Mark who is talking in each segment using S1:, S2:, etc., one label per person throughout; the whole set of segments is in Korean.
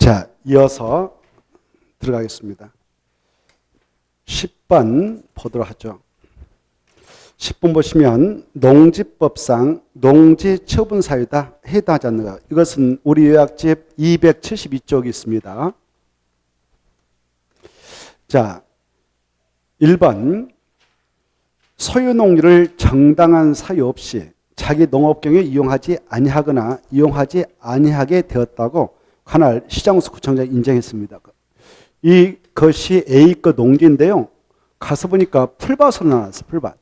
S1: 자, 이어서 들어가겠습니다. 10번 보도록 하죠. 10번 보시면 농지법상 농지처분사유다 해당하지 않는가. 이것은 우리 요약집 272쪽이 있습니다. 자, 1번 소유농지를 정당한 사유 없이 자기 농업경에 이용하지 아니하거나 이용하지 아니하게 되었다고 관할 시장구청장이 인정했습니다. 이것이 A급 농지인데요. 가서 보니까 풀밭으로 나왔어요. 풀밭.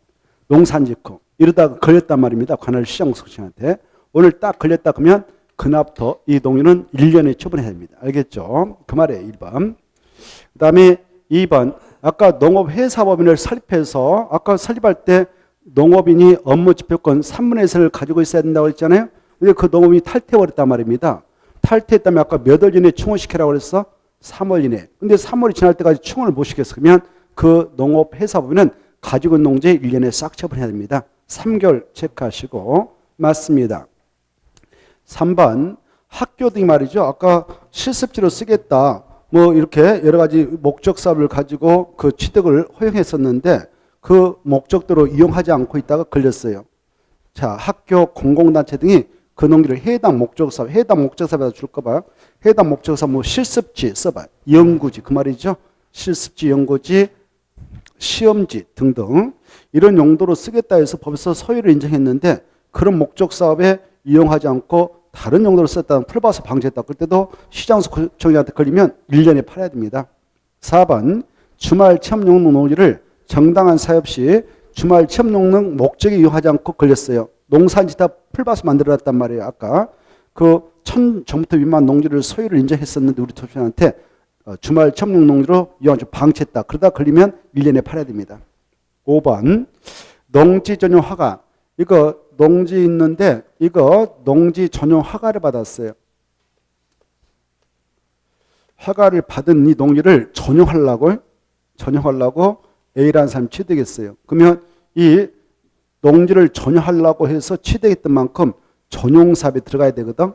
S1: 농산짓고 이러다가 걸렸단 말입니다. 관할 시장구청장한테. 오늘 딱 걸렸다 그러면 그날부터 이 농지는 1년에 처분해야 됩니다. 알겠죠? 그 말이에요. 1번. 그 다음에 2번. 아까 농업회사법인을 설립해서 아까 설립할 때 농업인이 업무지표권 3분의 1을 가지고 있어야 된다고 했잖아요. 근데 그 농업인이 탈퇴해버렸단 말입니다. 탈퇴했다면 아까 몇 월 이내에 충원시키라고 그랬어? 3월 이내. 근데 3월이 지날 때까지 충원을 못 시켰어. 그러면 그 농업회사법인은 가지고 있는 농지 1년에 싹 처분해야 됩니다. 3개월 체크하시고. 맞습니다. 3번 학교 등이 말이죠. 아까 실습지로 쓰겠다. 뭐 이렇게 여러 가지 목적 사업을 가지고 그 취득을 허용했었는데 그 목적대로 이용하지 않고 있다가 걸렸어요. 자, 학교, 공공단체 등이 그 농지를 해당 목적 사업, 해당 목적 사업에다 줄까 봐요. 해당 목적 사업 뭐 실습지 써봐요. 연구지 그 말이죠. 실습지, 연구지, 시험지 등등 이런 용도로 쓰겠다 해서 법에서 소유를 인정했는데 그런 목적 사업에 이용하지 않고 다른 용도로 썼다는 풀밭을 방지했다. 그때도 시장구청장한테 걸리면 1년에 팔아야 됩니다. 4번 주말 체험용농 농지를 정당한 사유 없이 주말 체험농농 목적에 이용하지 않고 걸렸어요. 농산지다 풀밭을 만들어놨단 말이에요. 아까 그 1000제곱미터 미만 농지를 소유를 인정했었는데 우리 토지한테 주말 체험용 농지로 이용하지 방치했다. 그러다 걸리면 1년에 팔아야 됩니다. 5번 농지 전용 허가. 이거 농지 있는데 이거 농지 전용 허가를 받았어요. 허가를 받은 이 농지를 전용하려고 A라는 사람이 취득했어요. 그러면 이 농지를 전용하려고 해서 취득했던 만큼 전용사업에 들어가야 되거든.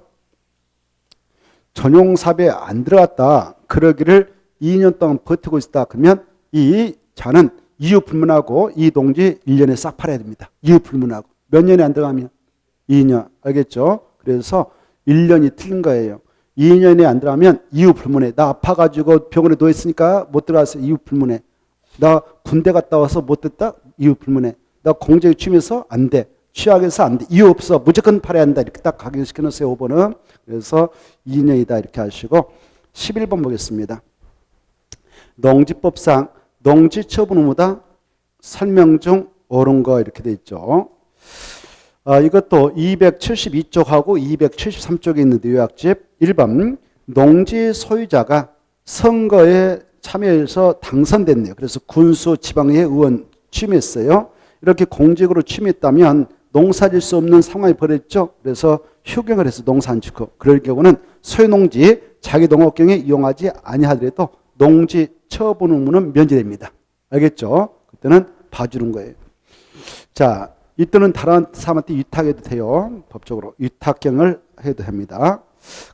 S1: 전용사업에 안 들어갔다. 그러기를 2년 동안 버티고 있다. 그러면 이 자는 이유 불문하고 이 농지 1년에 싹 팔아야 됩니다. 이유 불문하고. 몇 년에 안 들어가면? 2년. 알겠죠? 그래서 1년이 틀린 거예요. 2년에 안 들어가면 이유 불문해. 나 아파가지고 병원에 누워있으니까 못 들어가서 이유 불문해. 나 군대 갔다 와서 못 됐다? 이유 불문해. 나 공직에 취임해서 안 돼. 취약해서 안 돼. 이유 없어. 무조건 팔아야 한다. 이렇게 딱 각인시켜놓으세요. 5번은. 그래서 2년이다. 이렇게 하시고 11번 보겠습니다. 농지법상 농지처분 의무다. 설명 중 옳은 거 이렇게 돼 있죠. 이것도 272쪽하고 273쪽에 있는 요약집. 1번 농지 소유자가 선거에 참여해서 당선됐네요. 그래서 군수 지방의회 의원 취임했어요. 이렇게 공직으로 취임했다면 농사질 수 없는 상황이 벌어졌죠. 그래서 휴경을 해서 농사 안 짓고 그럴 경우는 소유농지 자기 농업경에 이용하지 아니하더라도 농지 처분 의무는 면제됩니다. 알겠죠? 그때는 봐주는 거예요. 자, 이때는 다른 사람한테 위탁해도 돼요. 법적으로 위탁경을 해도 합니다.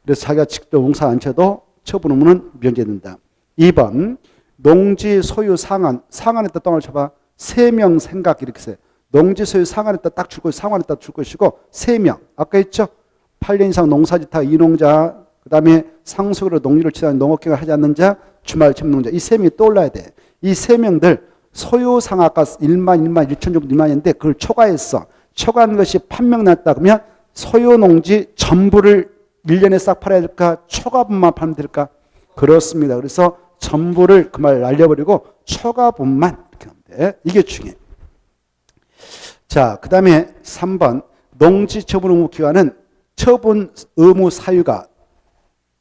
S1: 그래서 자기가 직접 농사 안 쳐도 처분 의무는 면제된다. 2번 농지 소유 상한. 상한에다 땅을 쳐봐. 3명 생각 이렇게 써요. 농지 소유 상한에다 딱 줄 것이고 상한에다 줄 것이고 3명. 아까 했죠? 8년 이상 농사짓다 이농자 그 다음에 상속으로 농지를 취득하는 농업경을 하지 않는 자 주말 체험농자 이 3명이 떠올라야 돼. 이 3명들 소유 상 아까 1만 1천 정도 미만인데 그걸 초과했어. 초과한 것이 판명 났다 그러면 소유 농지 전부를 1년에 싹 팔아야 될까? 초과분만 팔면 될까? 그렇습니다. 그래서 전부를 그 말 날려버리고 초과분만 이렇게 하면 돼. 이게 중요해. 자, 그 다음에 3번 농지 처분 의무 기간은 처분 의무 사유가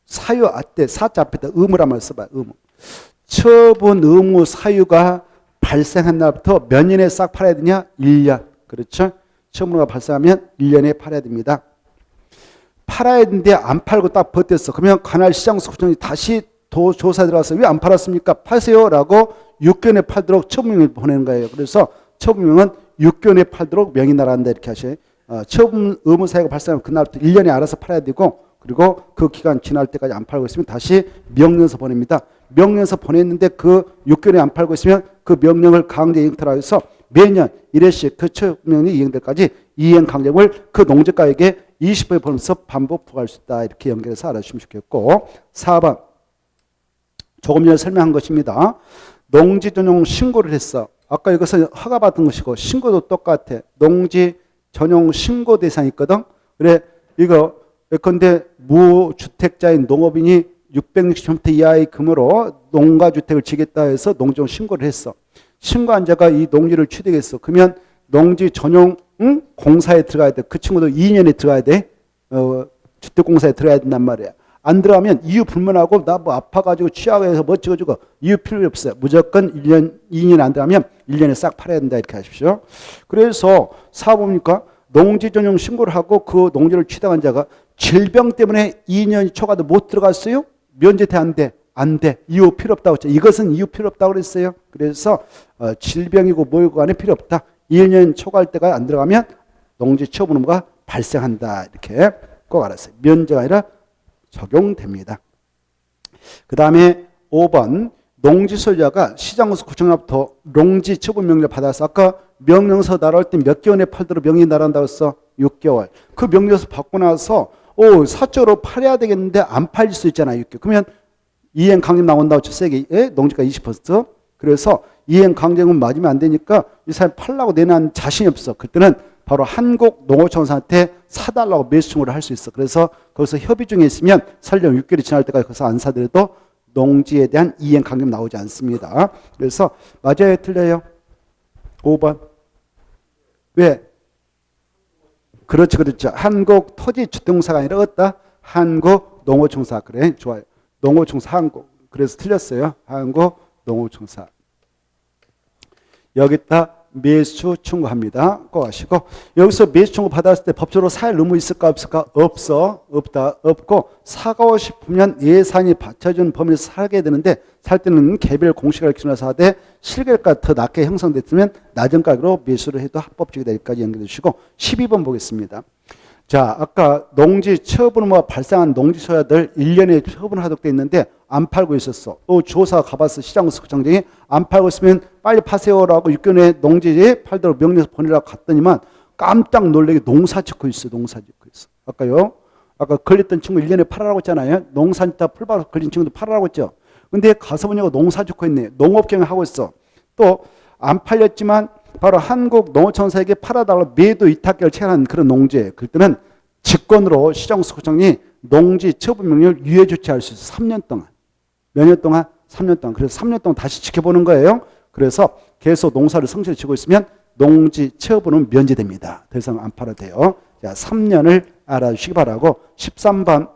S1: 사유 앞에 사자 앞에다 의무란 말 써봐요. 의무. 처분 의무 사유가 발생한 날부터 몇 년에 싹 팔아야 되냐? 1년. 그렇죠? 처분 의무가 발생하면 1년에 팔아야 됩니다. 팔아야 되는데 안 팔고 딱 버텼어. 그러면 관할 시장구청장이 다시 조사 들어가서 왜 안 팔았습니까? 파세요 라고 6개월에 팔도록 처분명을 보내는 거예요. 그래서 처분명은 6개월에 팔도록 명의 나란다 이렇게 하셔요. 처분 의무 사유가 발생하면 그날부터 1년에 알아서 팔아야 되고 그리고 그 기간 지날 때까지 안 팔고 있으면 다시 명령서 보냅니다. 명령서 보냈는데 그 6개월에 안 팔고 있으면 그 명령을 강제 이행토라 해서 매년 1회씩 그 처분명령이 이행될 때까지 이행 강제금을 그 농지가액의 20%에 벌면서 반복 부과할 수 있다. 이렇게 연결해서 알아주시면 좋겠고 4번 조금 전에 설명한 것입니다. 농지 전용 신고를 했어. 아까 이것은 허가받은 것이고 신고도 똑같아. 농지 전용 신고 대상이 있거든. 그래 이거 예컨대 무주택자인 농업인이 660평대 이하의 금으로 농가주택을 지겠다 해서 농지용 신고를 했어. 신고한 자가 이 농지를 취득했어. 그러면 농지 전용 공사에 들어가야 돼. 그 친구도 2년에 들어가야 돼. 주택공사에 들어가야 된단 말이야. 안 들어가면 이유 불문하고 나 뭐 아파가지고 취약해서 뭐 찍어주고 이유 필요 없어요. 무조건 1년, 2년 안 들어가면 1년에 싹 팔아야 된다 이렇게 하십시오. 그래서 사보니까 농지 전용 신고를 하고 그 농지를 취득한 자가 질병 때문에 2년이 초과도 못 들어갔어요? 면제돼 안 돼? 안 돼. 이유 필요 없다고 했죠. 이것은 이유 필요 없다고 그랬어요. 그래서 질병이고 뭐이고 간에 필요 없다. 1년 초과할 때가 안 들어가면 농지 처분 의무가 발생한다. 이렇게 꼭 알았어요. 면제가 아니라 적용됩니다. 그 다음에 5번 농지 소유자가 시장에서 구청로부터 농지 처분 명령을 받아서 아까 명령서 날아올 때 몇 개월에 팔도록 명령이 날아온다고 했어? 6개월. 그 명령서 받고 나서 사적으로 팔아야 되겠는데 안 팔릴 수 있잖아요. 6개월. 그러면 이행 강제금 나온다고 쳐 세게 농지가 20%. 그래서 이행 강제금 맞으면 안 되니까 이 사람이 팔라고 내놓은 자신이 없어. 그때는 바로 한국농어촌사한테 사달라고 매수 청구를 할 수 있어. 그래서 거기서 협의 중에 있으면 설령 6개월이 지날 때까지 거기서 안 사더라도 농지에 대한 이행 강제금 나오지 않습니다. 그래서 맞아요, 틀려요? 5번. 왜? 그렇죠. 한국토지주택공사가 아니라 어디다? 한국농어촌사. 그래, 좋아요. 농어촌사 한국. 그래서 틀렸어요. 한국농어촌사. 여기다 매수 청구합니다. 꼭 아시고 여기서 매수 청구 받았을 때 법적으로 사할 의무 있을까 없을까? 없고 사고 싶으면 예산이 받쳐준 범위에서 살게 되는데 살 때는 개별 공시가를 기준해서 하되 실거래가 더 낮게 형성됐으면 낮은 가격으로 매수를 해도 합법적이다. 여기까지 연결해 주시고 12번 보겠습니다. 자, 아까 농지 처분 의무가 발생한 농지 소유자들 1년에 처분을 하도록 되어 있는데 안 팔고 있었어. 또 조사 가봤어. 시장구청장이 안 팔고 있으면 빨리 파세요라고 6개월에 농지에 팔도록 명령해서 보내라고 갔더니만 깜짝 놀라게 농사 짓고 있어. 아까 걸렸던 친구 1년에 팔아라고 했잖아요. 농사 짓다 풀바로 걸린 친구도 팔아라고 했죠. 근데 가서 보니까 농사 짓고 있네. 농업경영 하고 있어. 또 안 팔렸지만 바로 한국농어촌사에게 팔아달라고 매도 위탁계를 체결한 그런 농지에 그때는 직권으로 시장구청장이 농지 처분 명령을 유예 조치할 수 있어. 3년 동안. 몇 년 동안? 3년 동안. 그래서 3년 동안 다시 지켜보는 거예요. 그래서 계속 농사를 성실히 지고 있으면 농지 처분은 면제됩니다. 더 이상 안 팔아도 돼요. 자, 3년을 알아주시기 바라고 13번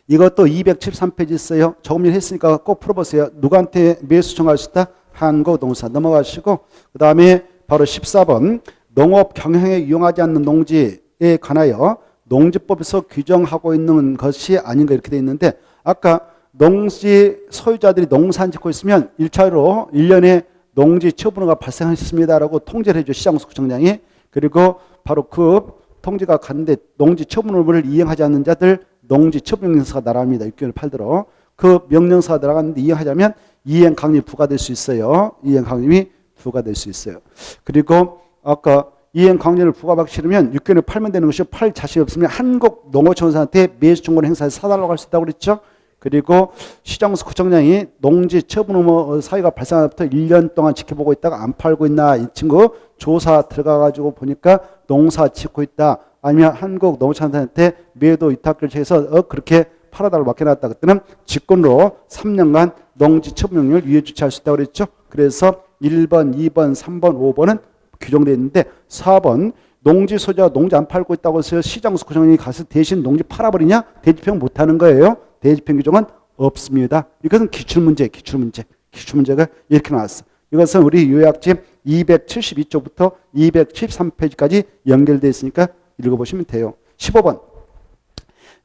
S1: 이것도 273페이지 있어요. 조금 전 했으니까 꼭 풀어보세요. 누구한테 매수 청구할 수 있다? 한국농사 넘어가시고 그 다음에 바로 14번 농업 경영에 이용하지 않는 농지에 관하여 농지법에서 규정하고 있는 것이 아닌가 이렇게 되어 있는데 아까 농지 소유자들이 농산 짓고 있으면 1차로 1년에 농지 처분허가 발생했습니다라고 통지를 해줘 시장구청장이. 그리고 바로 그 통지가 갔는데 농지 처분 의무를 이행하지 않는 자들 농지 처분 명령서가 날아갑니다. 6개월 팔도록. 그 명령서가 날아갔는데 이행하자면 이행 강림이 부과될 수 있어요. 이행 강림이 부과될 수 있어요. 그리고 아까 이행 강림을 부과받기 싫으면 6개월에 팔면 되는 것이 팔 자신이 없으면 한국농어촌사한테 매수 청구를 행사해서 사달라고 할 수 있다고 그랬죠. 그리고 시장구청장이 농지 처분 의무 사유가 발생한 부터 1년 동안 지켜보고 있다가 안 팔고 있나 이 친구 조사 들어가가지고 보니까 농사 짓고 있다. 아니면 한국농어촌사한테 매도 위탁을 해서 그렇게 팔아달라고 맡겨놨다. 그때는 직권으로 3년간 농지 처분 명령을 유예 조치할 수 있다고 그랬죠. 그래서 1번, 2번, 3번, 5번은 규정되어 있는데 4번 농지 소유자가 농지 안 팔고 있다고 해서 시장구청장이 가서 대신 농지 팔아버리냐? 대지평 못하는 거예요. 대지평 규정은 없습니다. 이것은 기출문제가 이렇게 나왔어. 이것은 우리 요약집 272쪽부터 273페이지까지 연결되어 있으니까 읽어보시면 돼요. 15번.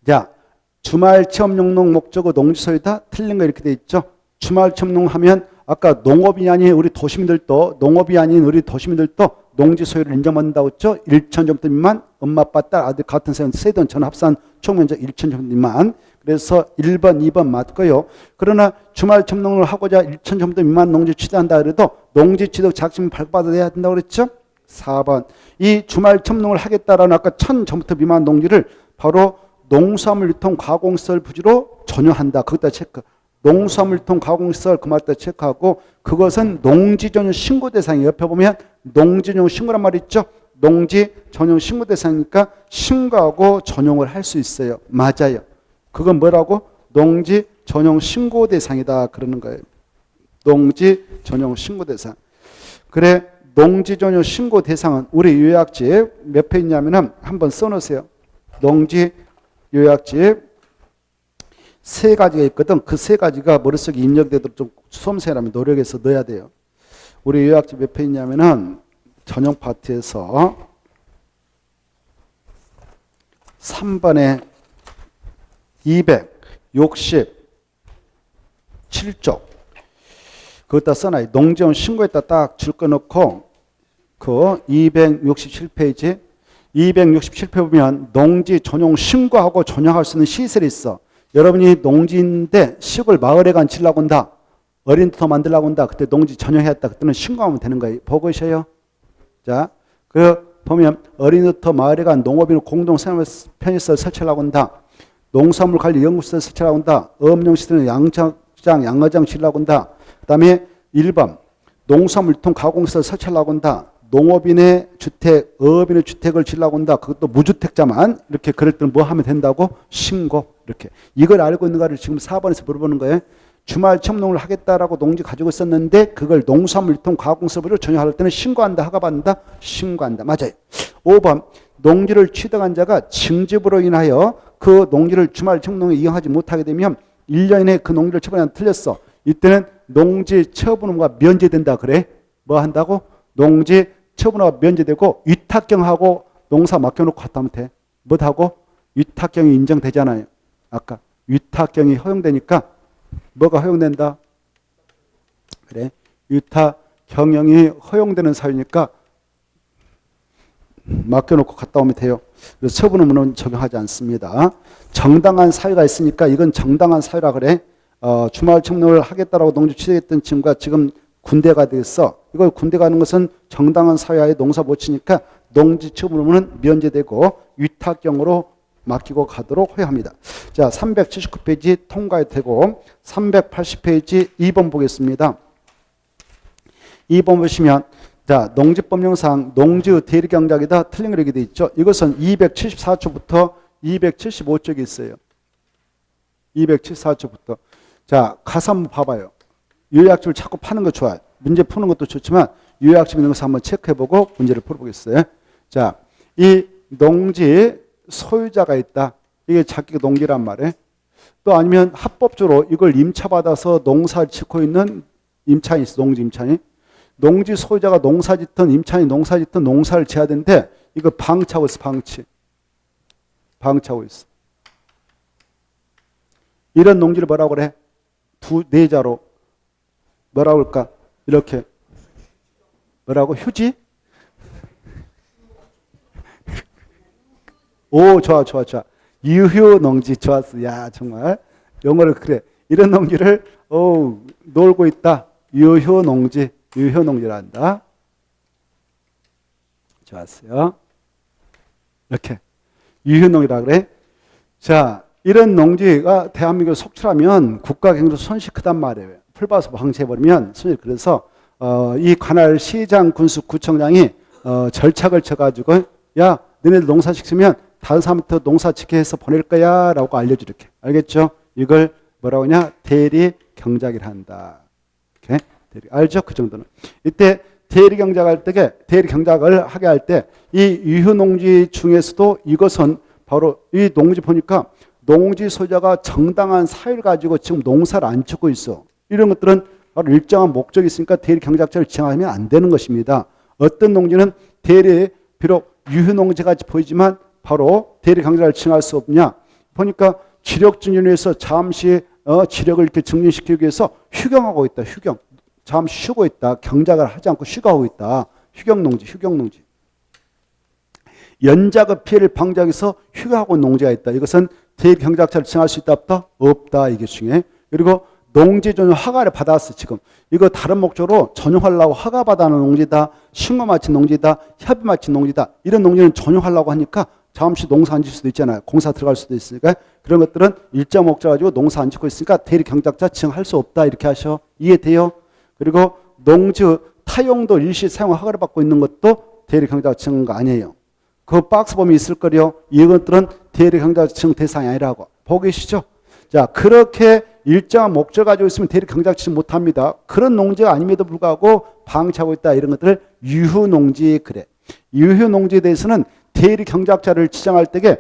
S1: 자, 주말 체험용농 목적의 농지 소유다 틀린 거 이렇게 돼 있죠. 주말 체험농 하면 아까 농업이 아닌 우리 도시민들도 농지 소유를 인정받는다고 했죠. 1,000제곱미터 미만, 엄마, 아빠, 딸, 아들 같은 세대는 전 합산 총면적 1,000제곱미터 미만. 그래서 1번, 2번 맞고요. 그러나 주말 점농을 하고자 1,000제곱미터 미만 농지 취득한다 그래도 농지 취득 자격증 발급받아야 된다고 그랬죠. 4번. 이 주말 점농을 하겠다라는 아까 1,000제곱미터 미만 농지를 바로 농수산물 유통 가공시설 부지로 전용한다. 거기다 체크. 농수산물 유통 가공시설 그 말다 체크하고 그것은 농지 전용 신고 대상이 옆에 보면 농지 전용 신고란 말이 있죠. 농지 전용 신고 대상이니까 신고하고 전용을 할 수 있어요. 맞아요. 그건 뭐라고? 농지 전용 신고 대상이다 그러는 거예요. 농지 전용 신고 대상. 그래 농지 전용 신고 대상은 우리 요약지에 몇 회 있냐면은 한번 써놓으세요. 농지 요약지에 세 가지가 있거든. 그 세 가지가 머릿속에 입력되도록 좀 수험생이라면 노력해서 넣어야 돼요. 우리 요약지 몇 회 있냐면은 전용 파트에서 3번에 267쪽 그것다 써놔요. 농지원 신고에다 딱 줄 거 넣고 그 267페이지 267페이지 보면 농지 전용 신고하고 전용할 수 있는 시설이 있어. 여러분이 농지인데 시골 마을에 간 치려고 한다. 어린이터 만들려고 한다. 그때 농지 전용했다. 그때는 신고하면 되는 거예요. 보고 있어요. 자, 그 보면 어린이터 마을에 간 농업인 공동 생활 편의시설 설치하려고 한다. 농산물 관리 연구시설 설치하려고 한다. 어업용시설은 양장장, 양어장 지으려고 한다. 그 다음에 1번 농산물 유통 가공시설 설치하려고 한다. 농업인의 주택, 어업인의 주택을 지으려고 한다. 그것도 무주택자만 이렇게 그럴 때는 뭐 하면 된다고? 신고. 이렇게. 이걸 알고 있는가를 지금 4번에서 물어보는 거예요. 주말 점농을 하겠다라고 농지 가지고 있었는데 그걸 농산물 유통 가공시설로 전용할 때는 신고한다. 허가받는다. 신고한다. 맞아요. 5번 농지를 취득한 자가 징집으로 인하여 그 농지를 주말 점농에 이용하지 못하게 되면 1년 이내에 그 농지를 처분하면 틀렸어. 이때는 농지 처분허가 면제된다. 그래. 뭐 한다고? 농지 처분허가 면제되고 위탁경하고 농사 맡겨놓고 갔다 하면 돼. 뭐하고? 위탁경이 인정되잖아요. 아까 위탁경이 허용되니까 뭐가 허용된다? 그래. 위탁경영이 허용되는 사유니까 맡겨놓고 갔다 오면 돼요. 그래서 처분의무는 적용하지 않습니다. 정당한 사유가 있으니까 이건 정당한 사유라 그래. 주말 청농을 하겠다라고 농지 취득했던 친구가 지금 군대가 됐어. 이걸 군대 가는 것은 정당한 사유하에 농사 못 치니까 농지 처분의무는 면제되고 위탁경으로 맡기고 가도록 허용합니다. 자, 379페이지 통과해도 되고 380페이지 2번 보겠습니다. 2번 보시면 자, 농지법령상 농지의 대리경작이다 틀린 거 이렇게 돼 있죠. 이것은 274초부터 275쪽이 있어요. 274초부터. 자, 가서 한번 봐봐요. 요약집을 자꾸 파는 거 좋아요. 문제 푸는 것도 좋지만 요약집 있는 것을 한번 체크해보고 문제를 풀어보겠어요. 자, 이 농지 소유자가 있다. 이게 자기가 농지란 말이에요. 또 아니면 합법적으로 이걸 임차받아서 농사를 짓고 있는 임차인이 있어. 농지 임차인이. 농지 소유자가 농사 짓든 임차인이 농사 짓든 농사를 지어야 되는데 이거 방치하고 있어. 방치하고 있어. 이런 농지를 뭐라고 그래? 네 자로 뭐라고 할까? 이렇게 뭐라고? 휴지? 오, 좋아. 유휴 농지 좋았어. 야, 정말 영어를 그래. 이런 농지를 놀고 있다. 유휴 농지란다. 좋았어요. 이렇게 유휴 농지라 그래. 자, 이런 농지가 대한민국에 속출하면 국가 경제로 손실 크단 말이에요. 풀봐서 방치해버리면 손실. 그래서 이 관할 시장 군수 구청장이 절차를 쳐가지고 야, 너네들 농사 짓으면 다른 사람부터 농사 짓게 해서 보낼 거야 라고 알려주 이렇게. 알겠죠? 이걸 뭐라고 하냐? 대리 경작이라 한다. 이렇게. 알죠? 그 정도는. 이때 대리 경작을 하게 할 때 이 유휴농지 중에서도 이것은 바로 이 농지 보니까 농지 소유자가 정당한 사유를 가지고 지금 농사를 안 짓고 있어. 이런 것들은 바로 일정한 목적이 있으니까 대리 경작자를 지정하면 안 되는 것입니다. 어떤 농지는 비록 유휴농지같이 보이지만 바로 대리 경작을 지정할 수 없냐? 보니까 지력 증진을 위해서 잠시 지력을 이렇게 증진시키기 위해서 휴경하고 있다. 잠시 쉬고 있다. 경작을 하지 않고 휴가하고 있다. 휴경농지. 연작업 피해를 방지하기 위해서 휴가하고 농지가 있다. 이것은 대리경작자를 지정할 수 있다 없다? 없다. 이게 중에. 그리고 농지 전용 허가를 받았어. 지금 이거 다른 목적으로 전용하려고 허가 받아놓은 농지다, 신고 마친 농지다, 협의 마친 농지다, 이런 농지는 전용하려고 하니까 잠시 농사 안 질 수도 있잖아요. 공사 들어갈 수도 있으니까 그런 것들은 일정 목적 가지고 농사 안 짓고 있으니까 대리경작자 지정할 수 없다. 이렇게 하셔. 이해돼요? 그리고 농지 타용도 일시 사용 허가를 받고 있는 것도 대리경작자 지정한 거 아니에요. 그 박스 보면 있을 거요. 이것들은 대리경작자 지정 대상이 아니라고 보고 계시죠? 자, 그렇게 일정한 목적 가지고 있으면 대리경작자 지정 못합니다. 그런 농지가 아님에도 불구하고 방치하고 있다. 이런 것들을 유휴농지 그래. 유휴농지에 대해서는 대리경작자를 지정할 때에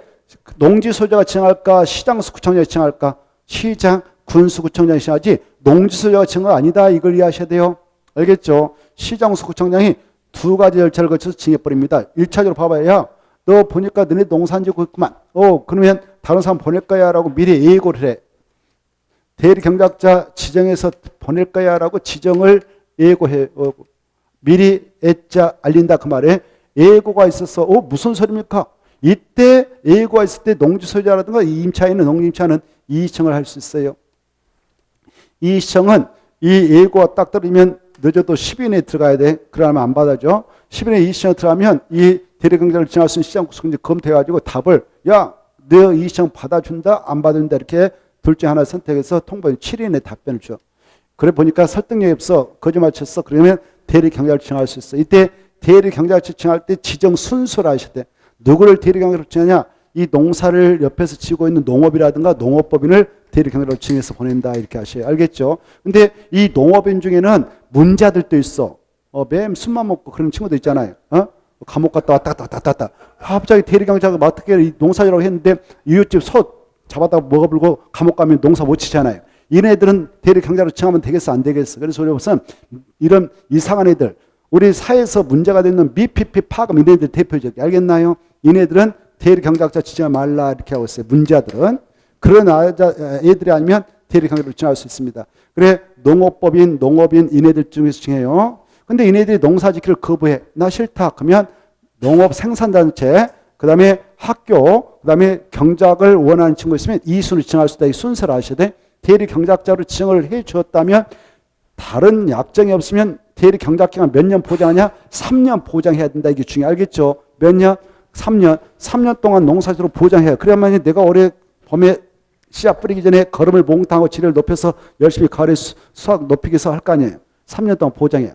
S1: 농지 소유자가 지정할까, 시장구청장이 지정할까? 시장, 군수구청장이 지정하지 농지 소유자가 지정은 아니다. 이걸 이해하셔야 돼요. 알겠죠? 시장구청장이 두 가지 절차를 거쳐서 징해버립니다. 1차적으로 봐봐야 너 보니까 너네 농사 안 짓고 있구만. 그러면 다른 사람 보낼 거야 라고 미리 예고를 해. 대리경작자 지정해서 보낼 거야 라고 지정을 예고해. 미리 애자 알린다 그 말에 예고가 있어서 무슨 소리입니까? 이때 예고가 있을 때 농지 소유자라든가 임차인은 농림차는 이의청을 할 수 있어요. 이의청은 이 예고가 딱 떨어지면 늦어도 10일 내에 들어가야 돼. 그러면 안 받아줘. 10일 내에 이의청에 들어가면 이 대리경작을 지정할 수 있는 시장구청장이 검토해가지고 답을 야, 너 이의청 받아준다 안 받아준다 이렇게 둘 중 하나 선택해서 통보해 7일 내에 답변을 줘. 그래 보니까 설득력이 없어. 거짓말 쳤어. 그러면 대리경작을 지정할 수 있어. 이때 대리경작을 지정할 때 지정 순서를 아셔야 돼. 누구를 대리경작으로 지정하냐? 이 농사를 옆에서 지고 있는 농업이라든가 농업법인을 대리경작으로 지정해서 보낸다. 이렇게 하셔요. 알겠죠? 근데 이 농업인 중에는 문자들도 있어. 매일 술만 먹고 그런 친구도 있잖아요. 감옥 갔다 왔다. 갑자기 대리경작을 어떻게 농사지라고 했는데 이웃집 소 잡아다 먹어불고 감옥 가면 농사 못 치잖아요. 이네들은 대리경작으로 지정하면 되겠어? 안 되겠어? 그래서 우리 무슨 이런 이상한 애들, 우리 사회에서 문제가 되는 미피피 파급 이네들 대표적이 알겠나요? 이네들은 대리경작자 지정하지 말라 이렇게 하고 있어요. 문자들은. 그런 애들이 아니면 대리경작으로 지정할 수 있습니다. 그래 농업법인, 농업인 이네들 중에서 지정해요. 근데 이네들이 농사 짓기를 거부해. 나 싫다. 그러면 농업생산단체, 그 다음에 학교, 그 다음에 경작을 원하는 친구 있으면 이 순을 지정할 수 있다. 이 순서를 아셔야 돼. 대리경작자로 지정을 해 주었다면 다른 약정이 없으면 대리경작기간 몇 년 보장하냐? 3년 보장해야 된다. 이게 중요해. 알겠죠? 몇 년? 3년. 3년 동안 농사지로 보장해야. 그래야만 내가 올해 봄에 씨앗 뿌리기 전에 거름을 몽땅하고 질을 높여서 열심히 가을에 수확 높이기 위해서 할 거 아니에요. 3년 동안 보장해.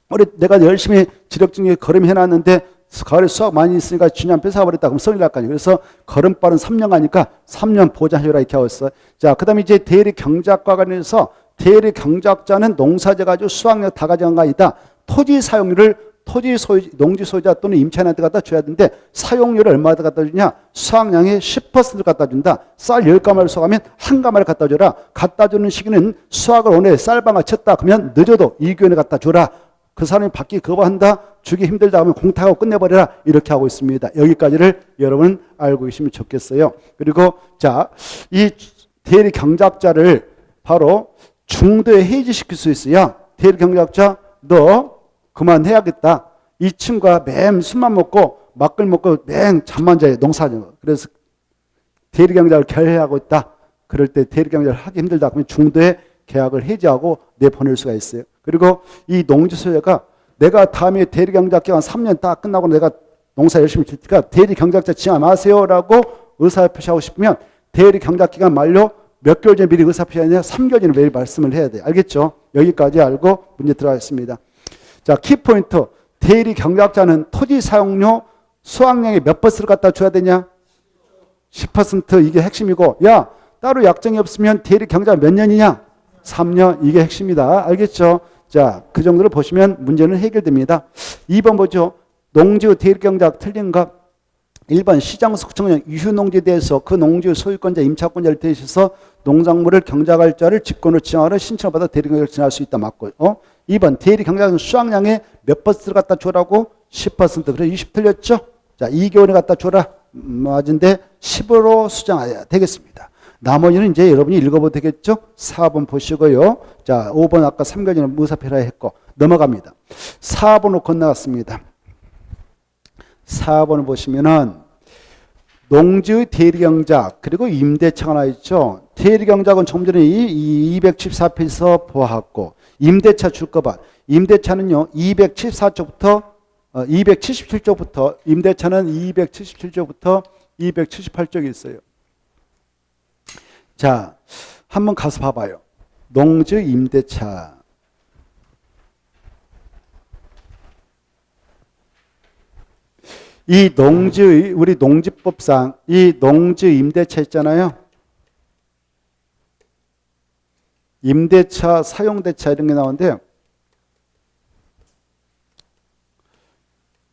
S1: 올해 내가 열심히 지력증에 거름 해놨는데 가을에 수확 많이 있으니까 주년 뺏어버렸다. 그럼 썩이 날 거 아니에요. 그래서 거름발은 3년 가니까 3년 보장해라 이렇게 하고 있어. 자, 그 다음에 이제 대리경작과 관련해서 대리경작자는 농사재 가지고 수확량 다 가져간 거 아니다. 토지 사용료를 농지 소유자 또는 임차인한테 갖다 줘야 되는데 사용료를 얼마 갖다 주냐? 수확량의 10%를 갖다 준다. 쌀 10가마를 수확하면 1가마를 갖다 줘라. 갖다 주는 시기는 수확을 오늘 쌀방아 쳤다. 그러면 늦어도 2개월에 갖다 줘라. 그 사람이 받기 거부한다. 주기 힘들다 하면 공탁하고 끝내버려라. 이렇게 하고 있습니다. 여기까지를 여러분 알고 계시면 좋겠어요. 그리고 자, 이 대리경작자를 바로 중도에 해지시킬 수 있어야 대리경작자 너 그만해야겠다. 이 친구가 매일 술만 먹고 막걸 먹고 매일 잠만 자요. 농사죠. 그래서 대리경작을 결해하고 있다. 그럴 때 대리경작을 하기 힘들다. 그러면 중도에 계약을 해지하고 내보낼 수가 있어요. 그리고 이 농지 소유자가 내가 다음에 대리경작 기간 3년 딱 끝나고 내가 농사 열심히 질 테니까 대리경작자 지정 마세요라고 의사표시하고 싶으면 대리경작 기간 만료 몇 개월 전에 미리 의사표시하냐? 3개월 전에 매일 말씀을 해야 돼요. 알겠죠? 여기까지 알고 문제 들어가겠습니다. 자, 키포인트. 대리경작자는 토지 사용료 수확량의 몇 퍼센트를 갖다 줘야 되냐? 10% 이게 핵심이고, 야, 따로 약정이 없으면 대리경작 몇 년이냐? 3년. 이게 핵심이다. 알겠죠? 자, 그 정도로 보시면 문제는 해결됩니다. 2번 보죠. 농지의 대리경작 틀린가? 1번 시장구청장 유휴농지에 대해서 그 농지의 소유권자, 임차권자를 대신해서 농작물을 경작할 자를 직권으로 지정하러 신청을 받아 대리경작을 지정할 수 있다. 맞고. 2번 대리경작은 수확량의 몇 퍼센트를 갖다 줘라고? 10%. 그래서 20 틀렸죠? 자, 2개월에 갖다 줘라. 맞은데 10으로 수정해야 되겠습니다. 나머지는 이제 여러분이 읽어보면 되겠죠? 4번 보시고요. 자, 5번 아까 3가지는 무사필하에 했고 넘어갑니다. 4번으로 건너갔습니다. 4번을 보시면은 농지의 대리경작 그리고 임대차가 나와 있죠. 대리경작은 좀 전에 이 274페이지에서 보았고 임대차 줄 거 봐. 임대차는요 274쪽부터 277쪽부터 임대차는 277쪽부터 278쪽이 있어요. 자, 한번 가서 봐봐요. 농지 임대차. 이 농지의 우리 농지법상 이 농지 임대차 있잖아요. 임대차, 사용대차 이런 게 나오는데요.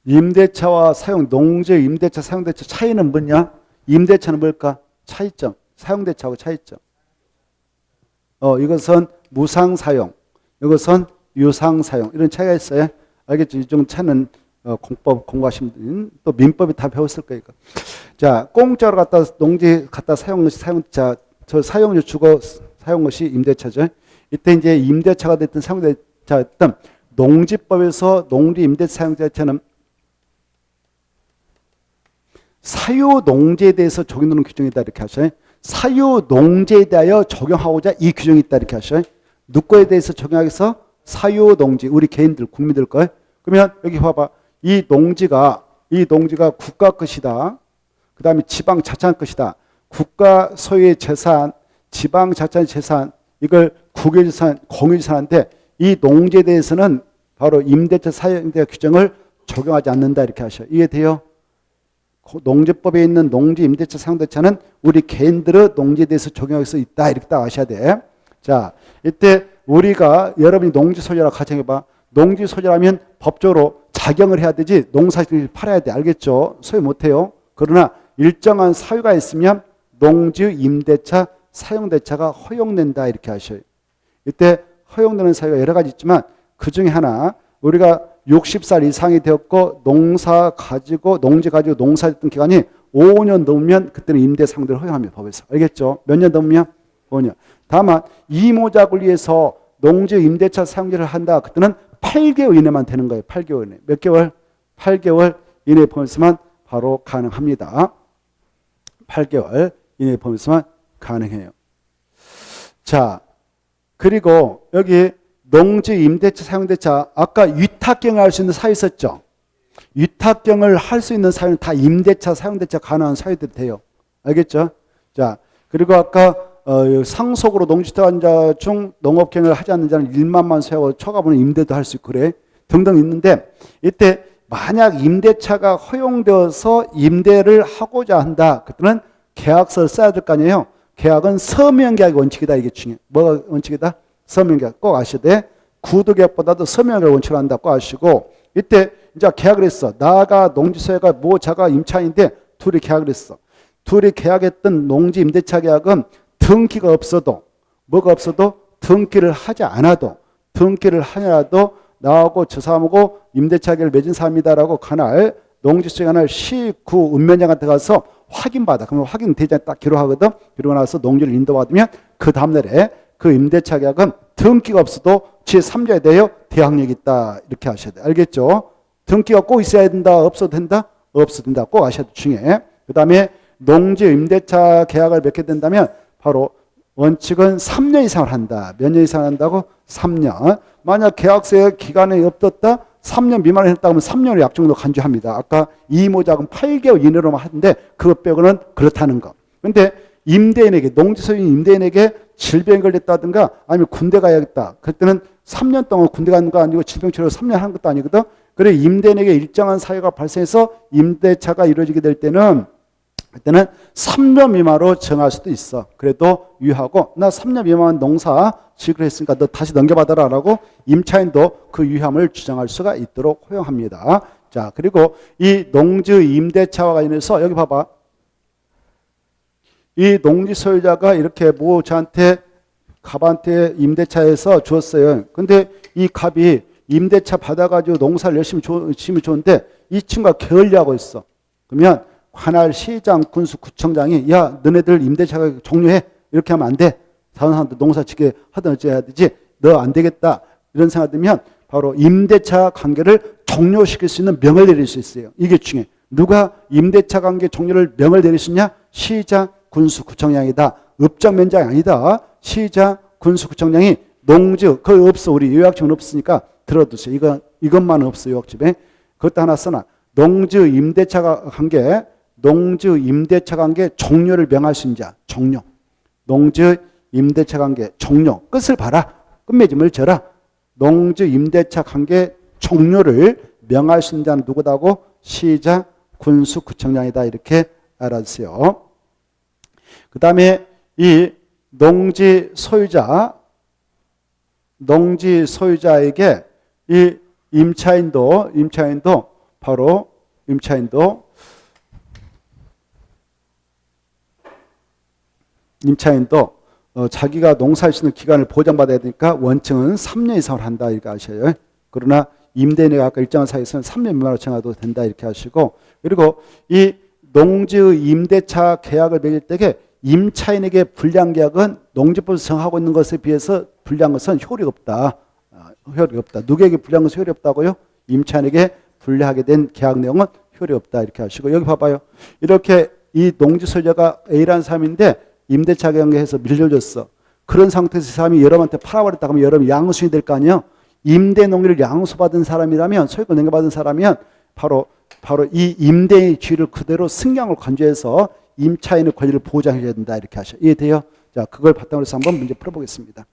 S1: 임대차와 농지 임대차, 사용대차 차이는 뭐냐? 임대차는 뭘까? 차이점. 사용대차하고 차이점. 이것은 무상사용, 이것은 유상사용 이런 차이가 있어요. 알겠죠? 이종 차는 공법 공부하신 분, 또 민법이 다 배웠을 거예요. 자, 공짜로 갖다 농지 갖다 사용자, 저 사용료 주고 사용 것이 임대차죠. 이때 이제 임대차가 됐든 사용대차였든 농지법에서 농지 임대차 사용자체는 사유 농지에 대해서 적용되는 규정이다 이렇게 하셔요. 사유 농지에 대하여 적용하고자 이 규정이 있다 이렇게 하셔요. 누구에 대해서 적용하기 위해서 사유 농지, 우리 개인들, 국민들 거예요. 그러면 여기 봐봐. 이 농지가 국가 것이다. 그 다음에 지방 자치한 것이다. 국가 소유의 재산, 지방 자치한 재산, 이걸 국유재산, 공유재산한테 이 농지에 대해서는 바로 임대차 사용자 규정을 적용하지 않는다 이렇게 하셔요. 이해돼요? 농지법에 있는 농지 임대차 사용대차는 우리 개인들의 농지에 대해서 적용할 수 있다 이렇게 딱 아셔야 돼. 자, 이때 우리가 여러분이 농지 소유라고 가정해봐. 농지 소유라면 법적으로 작용을 해야 되지 농사를 팔아야 돼. 알겠죠? 소유 못해요. 그러나 일정한 사유가 있으면 농지 임대차 사용대차가 허용된다 이렇게 하셔요. 이때 허용되는 사유가 여러 가지 있지만 그 중에 하나 우리가 60살 이상이 되었고 농지 가지고 농사했던 기간이 5년 넘으면 그때는 임대 상대를 허용합니다. 법에서. 알겠죠? 몇 년 넘으면? 5년. 다만 이모작을 위해서 농지 임대차 사용자를 한다. 그때는 8개월 이내만 되는 거예요. 8개월 이내. 몇 개월? 8개월 이내 범위에서만 바로 가능합니다. 8개월 이내 범위에서만 가능해요. 자, 그리고 여기 농지 임대차 사용대차 아까 위탁경을 할 수 있는 사유 있었죠. 위탁경을 할 수 있는 사유는 다 임대차 사용대차 가능한 사유들이 돼요. 알겠죠? 자, 그리고 아까 상속으로 농지주택한 자 중 농업경을 하지 않는 자는 1만만 세워 초과분은 임대도 할 수 있고 그래 등등 있는데 이때 만약 임대차가 허용되어서 임대를 하고자 한다. 그때는 계약서를 써야 될 거 아니에요. 계약은 서명계약이 원칙이다. 이게 중요해. 뭐가 원칙이다? 서명계약 꼭 아셔야 돼. 구두계약보다도 서명계약을 원칙으로 한다. 꼭 아시고 이때 이제 계약을 했어. 나가 농지소유가 자가 임차인인데 둘이 계약을 했어. 둘이 계약했던 농지 임대차 계약은 등기가 없어도 뭐가 없어도 등기를 하지 않아도 등기를 하냐도 나하고 저 사람하고 임대차 계약을 맺은 사람이다라고 그날 농지소유 그날 시구 읍면장한테 가서 확인받아. 그러면 확인 대장에 딱 기록하거든. 그러고 나서 농지를 인도받으면 그 다음날에 그 임대차 계약은 등기가 없어도 제3자에 대하여 대항력이 있다. 이렇게 하셔야 돼. 알겠죠? 등기가 꼭 있어야 된다. 없어도 된다? 없어도 된다. 꼭 아셔야 돼. 중에. 그 다음에 농지 임대차 계약을 맺게 된다면 바로 원칙은 3년 이상을 한다. 몇 년 이상을 한다고? 3년. 만약 계약서에 기간이 없었다? 3년 미만을 했다 하면 3년을 약정으로 간주합니다. 아까 이모작은 8개월 이내로만 하는데 그것 빼고는 그렇다는 거. 그런데 임대인에게 농지소유인 임대인에게 질병이 걸렸다든가 아니면 군대 가야겠다. 그때는 3년 동안 군대 가는 거 아니고 질병 치료를 3년 하는 것도 아니거든. 그래 임대인에게 일정한 사유가 발생해서 임대차가 이루어지게 될 때는 그때는 3년 미만으로 정할 수도 있어. 그래도 유효하고 나 3년 미만 농사 지으려 했으니까 너 다시 넘겨받아라 라고 임차인도 그 유효함을 주장할 수가 있도록 허용합니다. 자, 그리고 이 농지 임대차와 관련해서 여기 봐봐. 이 농지 소유자가 이렇게 저한테 갑한테 임대차에서 주었어요. 근데 이 갑이 임대차 받아가지고 농사를 열심히 좋은데 이 친구가 게을리하고 있어. 그러면 관할 시장 군수 구청장이 야 너네들 임대차가 종료해 이렇게 하면 안 돼. 다른 사람도 농사 짓게 하든 어찌해야 되지. 너 안 되겠다. 이런 생각 들면 바로 임대차 관계를 종료시킬 수 있는 명을 내릴 수 있어요. 이게 중요해. 누가 임대차 관계 종료를 명을 내릴 수 있냐? 시장, 군수, 구청장이다. 업장면장이 아니다. 시장, 군수, 구청장이 농지, 그거 없어. 우리 요약집은 없으니까 들어두세요. 이것만 없어, 요약집에. 그것도 하나 써놔. 농지 임대차 관계, 농지 임대차 관계 종료를 명할 수 있는 자. 종료. 농지 임대차 관계 종료. 끝을 봐라. 끝맺음을 져라. 농지 임대차 관계 종료를 명할 수 있는 자는 누구다고? 시장, 군수, 구청장이다. 이렇게 알아주세요. 그 다음에 이 농지 소유자에게 이 임차인도 바로 임차인도 자기가 농사할 수 있는 기간을 보장받아야 되니까 원칙은 3년 이상을 한다 이렇게 하셔요. 그러나 임대인이 아까 일정한 사이에서는 3년 미만으로 정해도 된다 이렇게 하시고, 그리고 이 농지의 임대차 계약을 맺을 때에 임차인에게 불리한 계약은 농지법에서 정하고 있는 것에 비해서 불리한 것은 효력이 없다. 효력이 없다. 누구에게 불리한 것은 효력이 없다고요? 임차인에게 불리하게 된 계약 내용은 효력이 없다 이렇게 하시고, 여기 봐봐요. 이렇게 이 농지 소유자가 A라는 사람인데 임대차 계약해서 밀려줬어. 그런 상태에서 이 사람이 여러분한테 팔아버렸다 하면 여러분 양수인이 될 거 아니에요? 임대 농지를 양수받은 사람이라면, 소유권 넘겨받은 사람이면 바로 이 임대의 지위를 그대로 승량을 간주해서 임차인의 권리를 보장해줘야 된다 이렇게 하셔. 이해돼요? 자, 그걸 바탕으로 해서 한번 문제 풀어보겠습니다.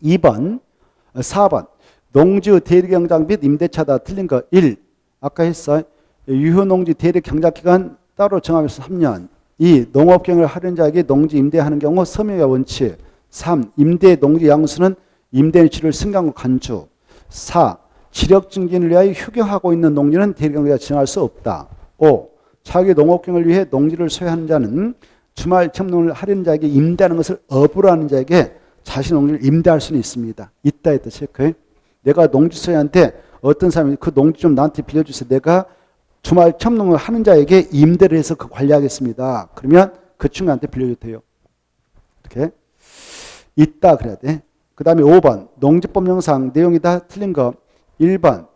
S1: 4번 농지의 대리경작 및 임대차다. 틀린 거 1. 아까 했어. 유효농지 대리경작기간 따로 정하면서 3년. 2. 농업경영을 하려는 자에게 농지 임대하는 경우 서명의 원칙. 3. 임대 농지 양수는 임대인 지를 승강과 간주. 4. 지력 증진을 위하여 휴경하고 있는 농지는 대리경작이 정할 수 없다. 5. 자기 농업경영을 위해 농지를 소유하는 자는 주말 체험농을 하려는 자에게 임대하는 것을 업으로 하는 자에게 자신 농지를 임대할 수는 있습니다. 있다 했다 체크해. 내가 농지 소유한테 어떤 사람이 그 농지 좀 나한테 빌려주세요. 내가 주말 체험농을 하는 자에게 임대를 해서 그 관리하겠습니다. 그러면 그 친구한테 빌려줘도 돼요. 이렇게 있다 그래야 돼. 그 다음에 5번 농지법령상 내용이 다 틀린 거. 1번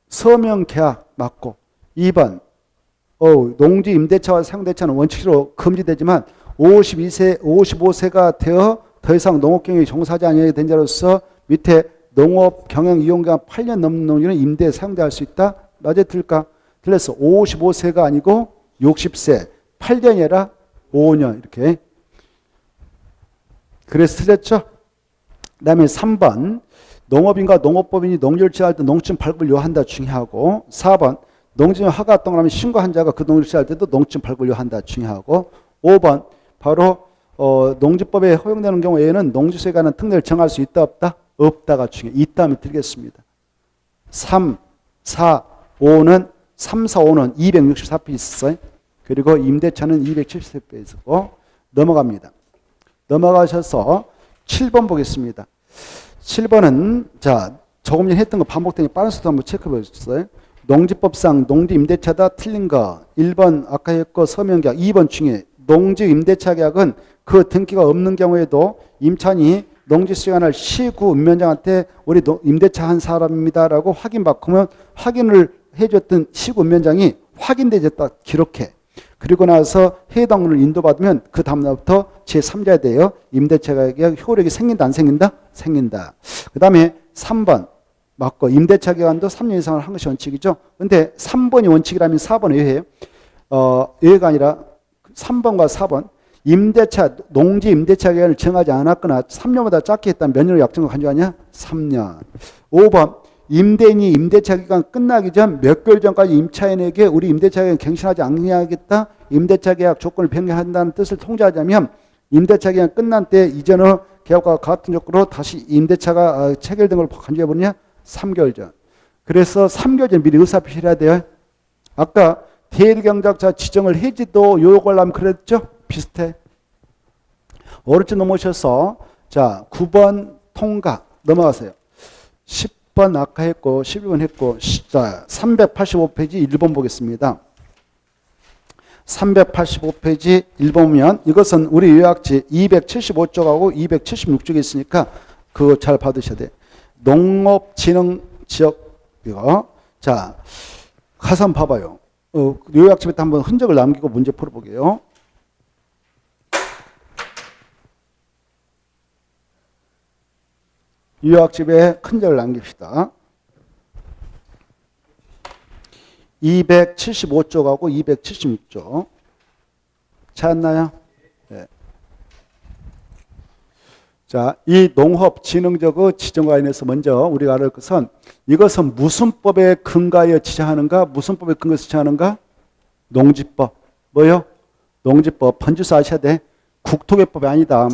S1: 서명 계약 맞고, 2번 농지 임대차와 사용대차는 원칙으로 금지되지만 55세가 되어 더 이상 농업경영에 종사하지 않게 된 자로서 밑에 농업경영 이용기간 8년 넘는 농지는 임대에 사용될 수 있다. 맞아 틀릴까? 틀렸어. 55세가 아니고 60세. 8년이 아니라 5년 이렇게. 그래서 틀렸죠? 그 다음에 3번 농업인과 농업법인이 농지를 취할 때 농지증 발급을 요한다 중요하고, 4번 농지증 허가 동그라미 신고한 자가 그 농지를 취할 때도 농지증 발급을 요한다 중요하고, 5번 바로 농지법에 허용되는 경우에는 농지소유에 관한 특례를 정할 수 있다 없다? 없다가 중요해. 있다 하면 드리겠습니다. 3, 4, 5는 3, 4, 5는 264페이지 있었어요. 그리고 임대차는 270페이지 있었고, 넘어갑니다. 넘어가셔서 7번 보겠습니다. 7번은 자 조금 전에 했던 거 반복되니 빠른 속도 한번 체크해 보셨어요. 농지법상 농지 임대차다 틀린 거. 1번 아까 했고 서명계약. 2번 중에 농지 임대차 계약은 그 등기가 없는 경우에도 임차인이 농지 수용할 시구 운면장한테 우리 임대차 한 사람입니다라고 확인받으면 확인을 해줬던 시구 운면장이 확인되졌다 기록해. 그리고 나서 해당문을 인도받으면 그 다음날부터 제3자에 대하여 임대차 계약 효력이 생긴다 안 생긴다? 생긴다. 그 다음에 3번 맞고 임대차 기간도 3년 이상을 한 것이 원칙이죠. 근데 3번이 원칙이라면 4번은 왜해요? 왜가 아니라 3번과 4번 임대차 농지 임대차 기간을 정하지 않았거나 3년보다 짧게 했다면 몇 년을 약정을 간주하냐? 3년. 5번 임대인이 임대차 기간 끝나기 전 몇 개월 전까지 임차인에게 우리 임대차 계약 갱신하지 않겠다. 임대차 계약 조건을 변경한다는 뜻을 통지하자면 임대차 기간 끝난 때 이전의 계약과 같은 조건으로 다시 임대차가 체결된 걸 간주해버리냐? 3개월 전. 그래서 3개월 전 미리 의사표시를 해야 돼요. 아까 대리경작자 지정을 해지도 요구하려면 그랬죠? 비슷해. 오른쪽 넘어오셔서 자 9번 통과 넘어가세요. 10번 아까 했고 11번 했고 자 385페이지 1번 보겠습니다. 385페이지 1번 보면 이것은 우리 요약지 275쪽하고 276쪽에 있으니까 그거 잘 받으셔야 돼. 농업진흥지역 이거. 자, 가서 한번 봐봐요. 요약집에 한번 흔적을 남기고 문제 풀어보게요. 요약집에 흔적을 남깁시다. 275쪽하고 276쪽. 찾았나요? 네. 자, 이 농업진흥적 지정과 관련해서 먼저 우리가 알을 것은 이것은 무슨 법에 근거하여 지정하는가? 무슨 법에 근거해서 지정하는가? 농지법. 뭐요? 농지법. 번지수 아셔야 돼. 국토개법이 아니다.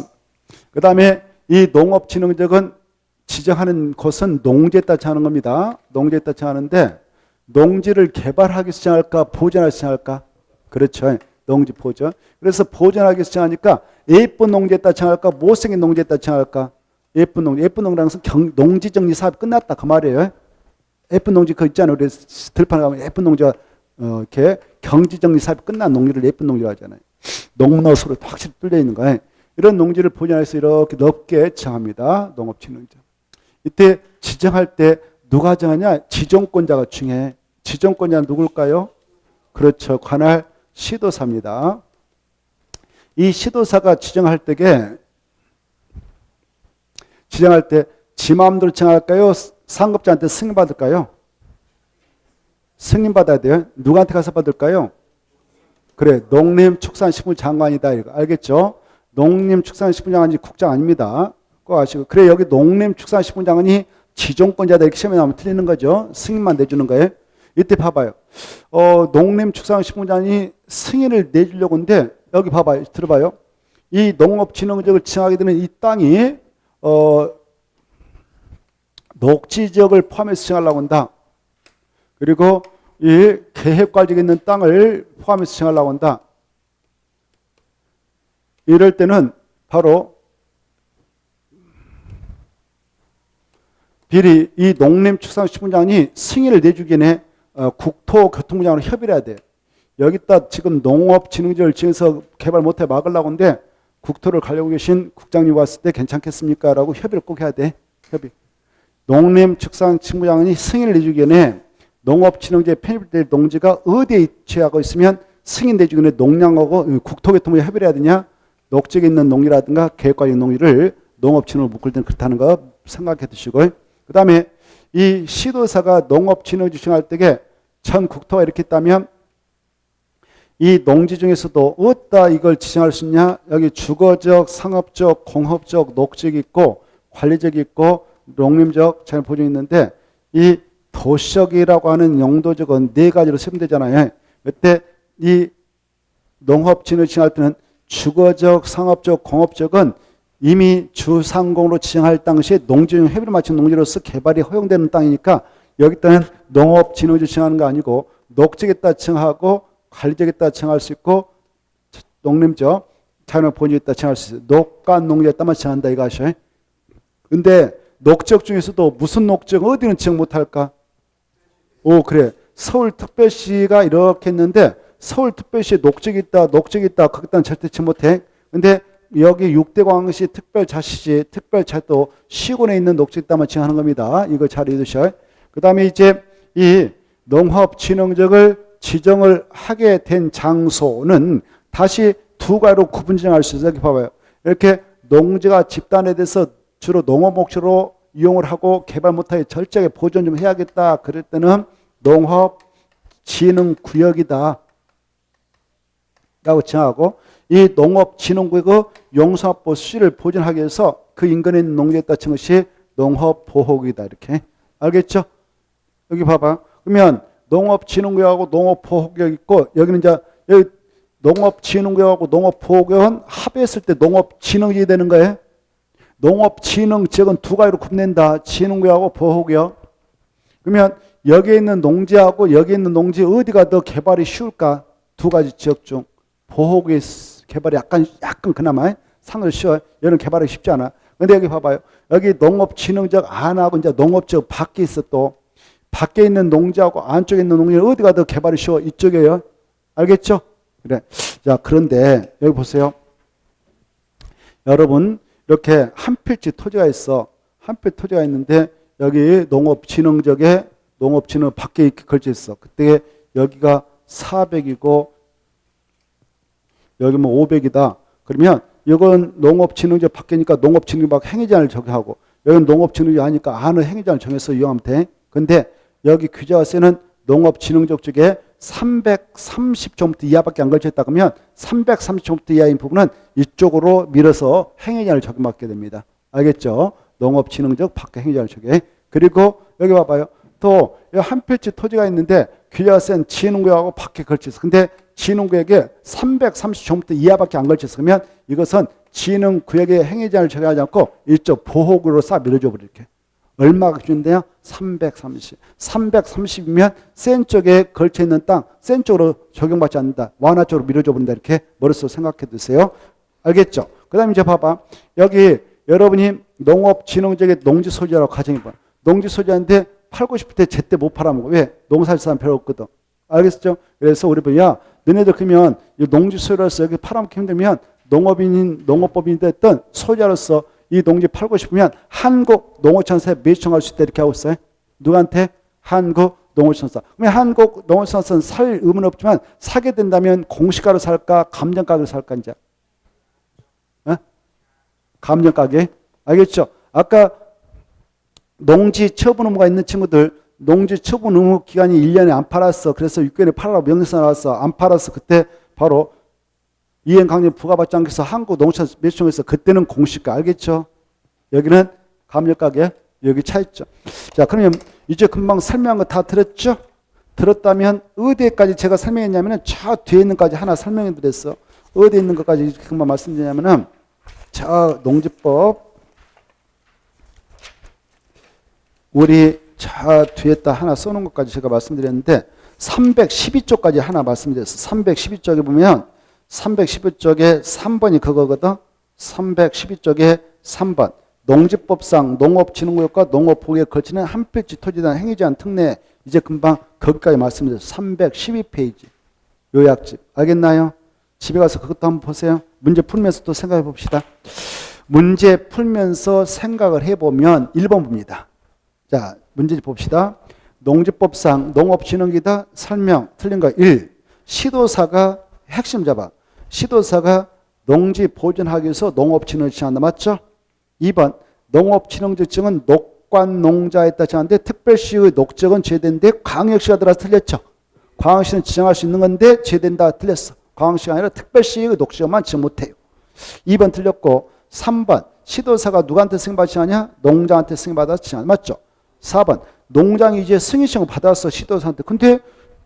S1: 그 다음에 이 농업진흥적은 지정하는 곳은 농지에 따라 정하는 겁니다. 농지에 따라 정하는데 농지를 개발하기 위해서 정할까? 보존하기 위해서 정할까? 그렇죠. 농지 보존. 그래서 보존하기 위해서 정하니까 예쁜 농지에 따라 정할까? 못생긴 농지에 따라 정할까? 예쁜 농지. 예쁜 농지라는 것은 농지정리 사업이 끝났다. 그 말이에요. 예쁜 농지 그거 있잖아요. 우리 들판에 가면 예쁜 농지가 이렇게 경지정리 사업이 끝난 농지를 예쁜 농지라고 하잖아요. 농로수로 확실히 뚫려 있는 거예요. 이런 농지를 보존해서 이렇게 넓게 정합니다. 농업진흥적. 이때 지정할 때 누가 정하냐? 지정권자가 중요해. 지정권자는 누굴까요? 그렇죠. 관할 시도사입니다. 이 시도사가 지정할 때에 지정할 때 지 마음대로 정할까요? 상급자한테 승인받을까요? 승인받아야 돼요. 누구한테 가서 받을까요? 그래, 농림축산식품 장관이다. 이거 알겠죠? 농림축산식품 장관이 국장 아닙니다. 꼭 아시고. 그래, 여기 농림축산식품 장관이 지정권자다. 이렇게 시험에 나오면 틀리는 거죠. 승인만 내주는 거예요. 이때 봐봐요. 농림축산식품 장관이 승인을 내주려고 하는데 여기 봐봐요. 들어봐요. 이 농업진흥지역을 지정하게 되면 이 땅이 녹지지역을 포함해서 지정하려고 한다. 그리고 이 계획관리에 있는 땅을 포함해서 지정하려고 한다. 이럴 때는 바로 비리 이 농림축산식품장이 승인을 내주기 전에 국토교통부장으로 협의를 해야 돼. 여기다 지금 농업진흥지역을 지어서 개발 못해 막으려고 하는데 국토를 가려고 계신 국장님 왔을 때 괜찮겠습니까? 라고 협의를 꼭 해야 돼. 협의. 농림축산식품장이 승인을 내주기 전에 농업진흥지에 편입될 농지가 어디에 위치하고 있으면 승인 내주기 전에 농량하고 국토교통부에 협의를 해야 되냐? 녹지에 있는 농지라든가 계획관리 농지를 농업진흥으로 묶을 때는 그렇다는 거 생각해 두시고, 그 다음에 이 시도사가 농업진흥지 지정할 때에 전 국토가 이렇게 있다면 이 농지 중에서도 어디다 이걸 지정할 수 있냐? 여기 주거적, 상업적, 공업적, 녹지역이 있고 관리적이 있고 농림적 잘 보존이 있는데 이 도시적이라고 하는 용도적은 네 가지로 세분되잖아요. 그때 이 농업진흥 지정할 때는 주거적, 상업적, 공업적은 이미 주상공으로 지정할 당시에 농지용 협의를 마친 농지로서 개발이 허용되는 땅이니까 여기다는 농업진흥지 지정하는 거 아니고 녹지에 따라 지정하고 관리적에 따라 지정할 수 있고 농림적, 자연의 본질에 따라 지정할 수 있어요. 녹간 농지에 따라만 지정한다 이거 아셔요. 근데 녹지역 중에서도 무슨 녹지역 어디는 지정 못할까? 오 그래. 서울특별시가 이렇게 했는데 서울특별시에 녹지역이 있다 녹지역이 있다 거기다는 절대 지정 못해. 근데 여기 6대 광역시 특별자치시 특별자도 시군에 있는 녹지역 따만 지정하는 겁니다. 이거 잘 읽으셔요. 그 다음에 이제 이 농업진흥적을 지정을 하게 된 장소는 다시 두 가지로 구분 지정할 수 있어요. 여기 봐봐요. 이렇게 농지가 집단에 대해서 주로 농업 목적으로 이용을 하고 개발 못하게 철저하게 보존 좀 해야겠다. 그럴 때는 농업진흥구역이다 라고 정하고 이 농업진흥구역의 용사업보 수지를 보존하기 위해서 그 인근에 있는 농지에 따른 것이 농업보호구역이다. 이렇게 알겠죠? 여기 봐봐. 그러면 농업진흥구역하고 농업보호구역 있고 여기는 이제 여기 농업진흥구역하고 농업보호구역은 합했을 때 농업진흥지역이 되는 거예요. 농업진흥지역은 두 가지로 구분된다. 진흥구역하고 보호구역. 그러면 여기에 있는 농지하고 여기에 있는 농지 어디가 더 개발이 쉬울까? 두 가지 지역 중 보호구역 개발이 약간 그나마 상을 쉬워요. 여기는 개발이 쉽지 않아. 근데 여기 봐봐요. 여기 농업진흥지역 안하고 이제 농업지역 밖에 있어. 또 밖에 있는 농지하고 안쪽에 있는 농지 어디가 더 개발이 쉬워? 이쪽이에요. 알겠죠? 그래. 자, 그런데 여기 보세요. 여러분, 이렇게 한 필지 토지가 있어. 한 필지 토지가 있는데 여기 농업진흥적에 농업진흥 밖에 이렇게 걸쳐 있어. 그때 여기가 400이고 여기 뭐 500이다. 그러면 이건 농업진흥제 밖이니까 농업진흥 밖 행위제한을 적용하고 여기는 농업진흥제 하니까 안을 행위제한을 정해서 이용하면 돼. 근데 여기 규제가세는 농업진흥적 쪽에 330조부터 이하밖에 안 걸쳐있다 그러면 330조부터 이하인 부분은 이쪽으로 밀어서 행위제한을 적용받게 됩니다. 알겠죠? 농업진흥적 밖에 행위제한을 적용해. 그리고 여기 봐봐요. 또 한 필지 토지가 있는데 규제가 센 진흥구역하고 밖에 걸쳐있어. 근데 진흥구역에 330조부터 이하밖에 안 걸쳐있어. 그러면 이것은 진흥구역에 행위제한을 적용하지 않고 이쪽 보호구역으로 싹 밀어줘 버릴게. 얼마가 기준인데요? 330. 330이면 센 쪽에 걸쳐있는 땅, 센 쪽으로 적용받지 않는다. 완화 쪽으로 밀어줘 버린다. 이렇게 머릿속으로 생각해 두세요. 알겠죠? 그 다음에 이제 봐봐. 여기 여러분이 농업진흥적인 농지소지라고 가정해봐. 농지소지인데 팔고 싶을 때 제때 못 팔아먹어. 왜? 농사질 사람 별로 없거든. 알겠죠? 그래서 우리 뭐야? 너네들 그러면 농지소지로서 여기 팔아먹기 힘들면 농업법인이 됐던 소지자로서 이 농지 팔고 싶으면 한국 농어촌사에 매칭할 수 있다 이렇게 하고 있어요. 누구한테? 한국 농어촌사. 그러면 한국 농어촌사는 살 의무는 없지만 사게 된다면 공시가로 살까 감정가격으로 살까 이제? 어? 감정가격. 알겠죠? 아까 농지 처분 의무가 있는 친구들 농지 처분 의무 기간이 1년에 안 팔았어. 그래서 6개월에 팔아라고 명령서 나왔어. 안 팔았어. 그때 바로 이행강령 부과받지 않기 위해서 한국 농촌 매칭해서 그때는 공시가. 알겠죠? 여기는 감정가격. 여기 차 있죠. 자, 그러면 이제 금방 설명한 거 다 들었죠? 들었다면 어디에까지 제가 설명했냐면은 저 뒤에 있는 것까지 하나 설명해 드렸어. 어디에 있는 것까지 금방 말씀드리냐면은 저 농지법 우리 저 뒤에다 하나 써놓은 것까지 제가 말씀드렸는데 312쪽까지 하나 말씀드렸어. 312쪽에 보면 312쪽에 3번이 그거거든. 312쪽에 3번. 농지법상 농업진흥구역과 농업보호구역에 걸치는 한 필지 토지에 대한 행위제한 특례. 이제 금방 거기까지 말씀드렸어요. 312페이지. 요약집. 알겠나요? 집에 가서 그것도 한번 보세요. 문제 풀면서 또 생각해 봅시다. 문제 풀면서 생각을 해보면 1번 봅니다. 자, 문제 봅시다. 농지법상 농업진흥기다 설명 틀린 거 1. 시도사가 핵심 잡아. 시도사가 농지 보존하기 위해서 농업진흥을 지정한다. 맞죠? 2번 농업진흥지정은 녹관농자에 따라 정하는데 특별시의 녹적은 제외되는데 광역시가 들어서 틀렸죠. 광역시는 지정할 수 있는 건데 제외된다 틀렸어. 광역시가 아니라 특별시의 녹지정만 지정 못해요. 2번 틀렸고 3번 시도사가 누구한테 승인받지 않냐? 농장한테 승인받아서 지정한다. 맞죠? 4번 농장이 이제 승인신고 받았어. 시도사한테. 근데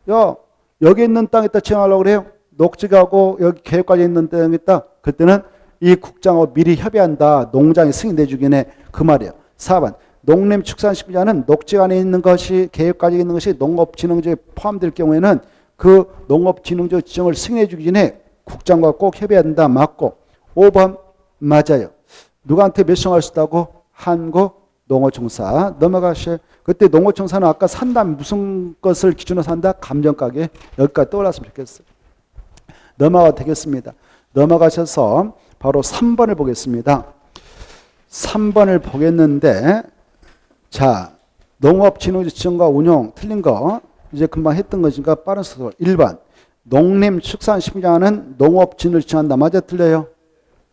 S1: 야 여기 있는 땅에다 지정하려고 그래요. 녹지가고 여기 계획까지 있는 땅에 있다. 그때는 이 국장하고 미리 협의한다. 농장이 승인해주긴 해. 그 말이에요. 4번 농림축산식품자는 녹지 안에 있는 것이 계획까지 있는 것이 농업진흥지에 포함될 경우에는 그 농업진흥지 지정을 승인해주기 전에 국장과 꼭 협의한다. 맞고 5번 맞아요. 누구한테 매칭할 수 있다고? 한국 농어촌사. 넘어가셔. 그때 농어촌사는 아까 산다면 무슨 것을 기준으로 산다? 감정가격. 여기까지 떠올랐으면 좋겠어요. 넘어가도 되겠습니다. 넘어가셔서 바로 3번을 보겠습니다. 3번을 보겠는데 자 농업진흥지 지정과 운용 틀린 거 이제 금방 했던 것이니까 빠른 속도로 1번 농림축산식품자는 농업진흥을 지정한다. 맞아 틀려요?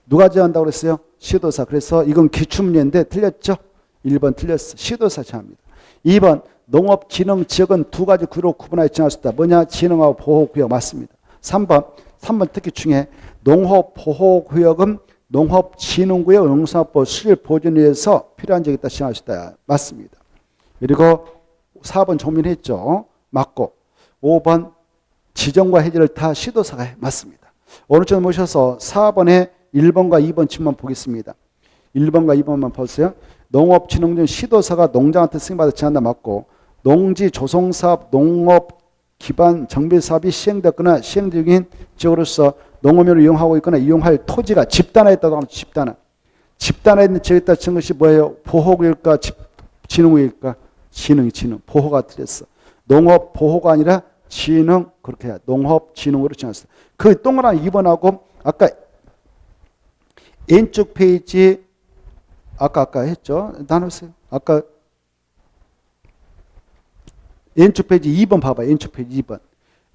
S1: 누가 지정한다고 그랬어요? 시도사. 그래서 이건 기출문제인데 틀렸죠? 1번 틀렸어. 시도사 지정합니다. 2번 농업진흥지역은 두 가지 구로 구분하여 지정할 수 있다. 뭐냐? 진흥하고 보호구역 맞습니다. 3번 특히 중요해. 농업보호구역은 농업진흥구역 농산업법 수질 보존을 위해서 필요한 지역에 따라 지정할 수 있다. 맞습니다. 그리고 4번 정민했죠. 맞고 5번 지정과 해제를 다 시도사가 해. 맞습니다. 오른쪽 모셔서 4번에 1번과 2번 질문 보겠습니다. 1번과 2번만 보세요. 농업진흥지 시도사가 농장한테 승인받아 지정한다. 맞고 농지 조성사업 농업 기반 정비사업이 시행됐거나 시행 중인 지역으로서 농업용을 이용하고 있거나 이용할 토지가 집단화에 있다고 하면 집단화에 있는 지역에 따라 지은 것이 뭐예요? 보호구역일까? 진흥구역일까? 진흥. 보호가 틀렸어. 농업 보호가 아니라 농업진흥 그렇게 해야 농업진흥으로 정했어요. 그 동그란 2번하고 아까 왼쪽 페이지 아까 했죠. 나눴어요. 아까 왼쪽 페이지 2번 봐봐요. 왼쪽 페이지 2번.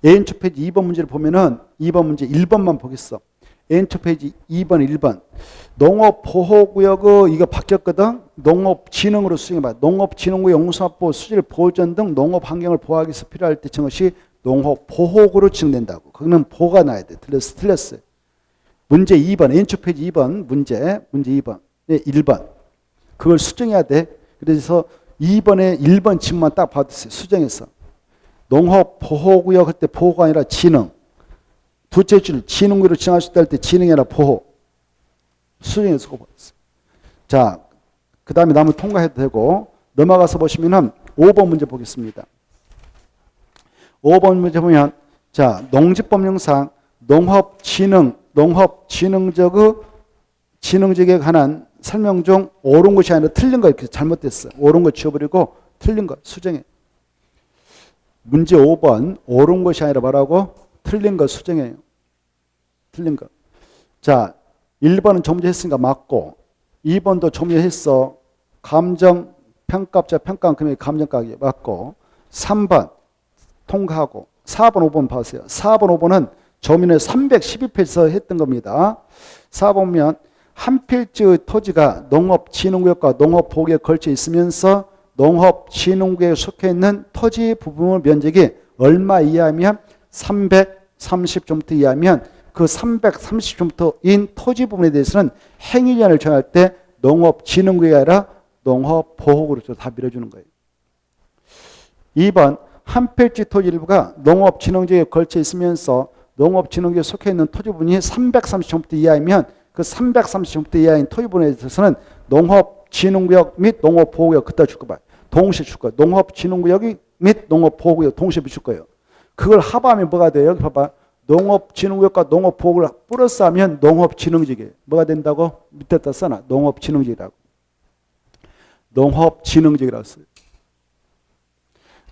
S1: 왼쪽 페이지 2번 문제를 보면은 2번 문제 1번만 보겠어. 왼쪽 페이지 2번 1번. 농업보호구역이 이거 바뀌었거든. 농업진흥으로 수정해봐. 농업진흥구역 용수화보 수질 보전 등 농업환경을 보호하기 위해서 필요할 때 정것이 농업보호구로 지정된다고. 거기는 보가 나야 돼. 틀렸어요. 문제 2번 왼쪽 페이지 2번 문제 2번 1번 그걸 수정해야 돼. 그래서 2번에 1번 지문만 딱 받으세요. 수정해서 농업보호구역 할 때 보호가 아니라 진흥 둘째 줄 진흥구역으로 지정할 수 있다 할 때 진흥이 아니라 보호 수정해서 받았어요. 자, 그 다음에 남은 통과해도 되고 넘어가서 보시면은 5번 문제 보겠습니다. 5번 문제 보면 자 농지법령상 농업진흥적에 관한 설명 중 옳은 것이 아니라 틀린 거 이렇게 잘못됐어. 옳은 거 지워버리고 틀린 거 수정해. 문제 5번 옳은 것이 아니라 뭐라고? 틀린 거 수정해요. 틀린 거. 자 1번은 정리했으니까 맞고 2번도 정리했어. 감정 평가자 평가금액 감정가격이 맞고 3번 통과하고 4번 5번 봐주세요. 4번 5번은 조민을 312페이지에서 했던 겁니다. 4번 보면 한 필지의 토지가 농업진흥구역과 농업보호구역에 걸쳐 있으면서 농업진흥구역에 속해 있는 토지 부분 면적이 얼마 이하면 330제곱미터 이하면 그 330제곱미터인 토지 부분에 대해서는 행위제한을 정할 때 농업진흥구역이 아니라 농업보호구역으로 다 밀어주는 거예요. 2번 한 필지 토지 일부가 농업진흥지역에 걸쳐 있으면서 농업진흥지역에 속해 있는 토지 부분이 330제곱미터 이하이면 그 330제곱미터 이하인 토지 부분에 대해서는 농업진흥구역 및 농업보호구역 그따 줄 거 봐요. 동시에 줄 거예요. 농업진흥구역 및 농업보호구역 동시에 줄 거예요. 그걸 합하면 뭐가 돼요? 여기 봐봐. 농업진흥구역과 농업보호구역을 플러스 하면 농업진흥지역이에요. 뭐가 된다고? 밑에다 써놔. 농업진흥지역이라고. 농업진흥지역이라고 써요.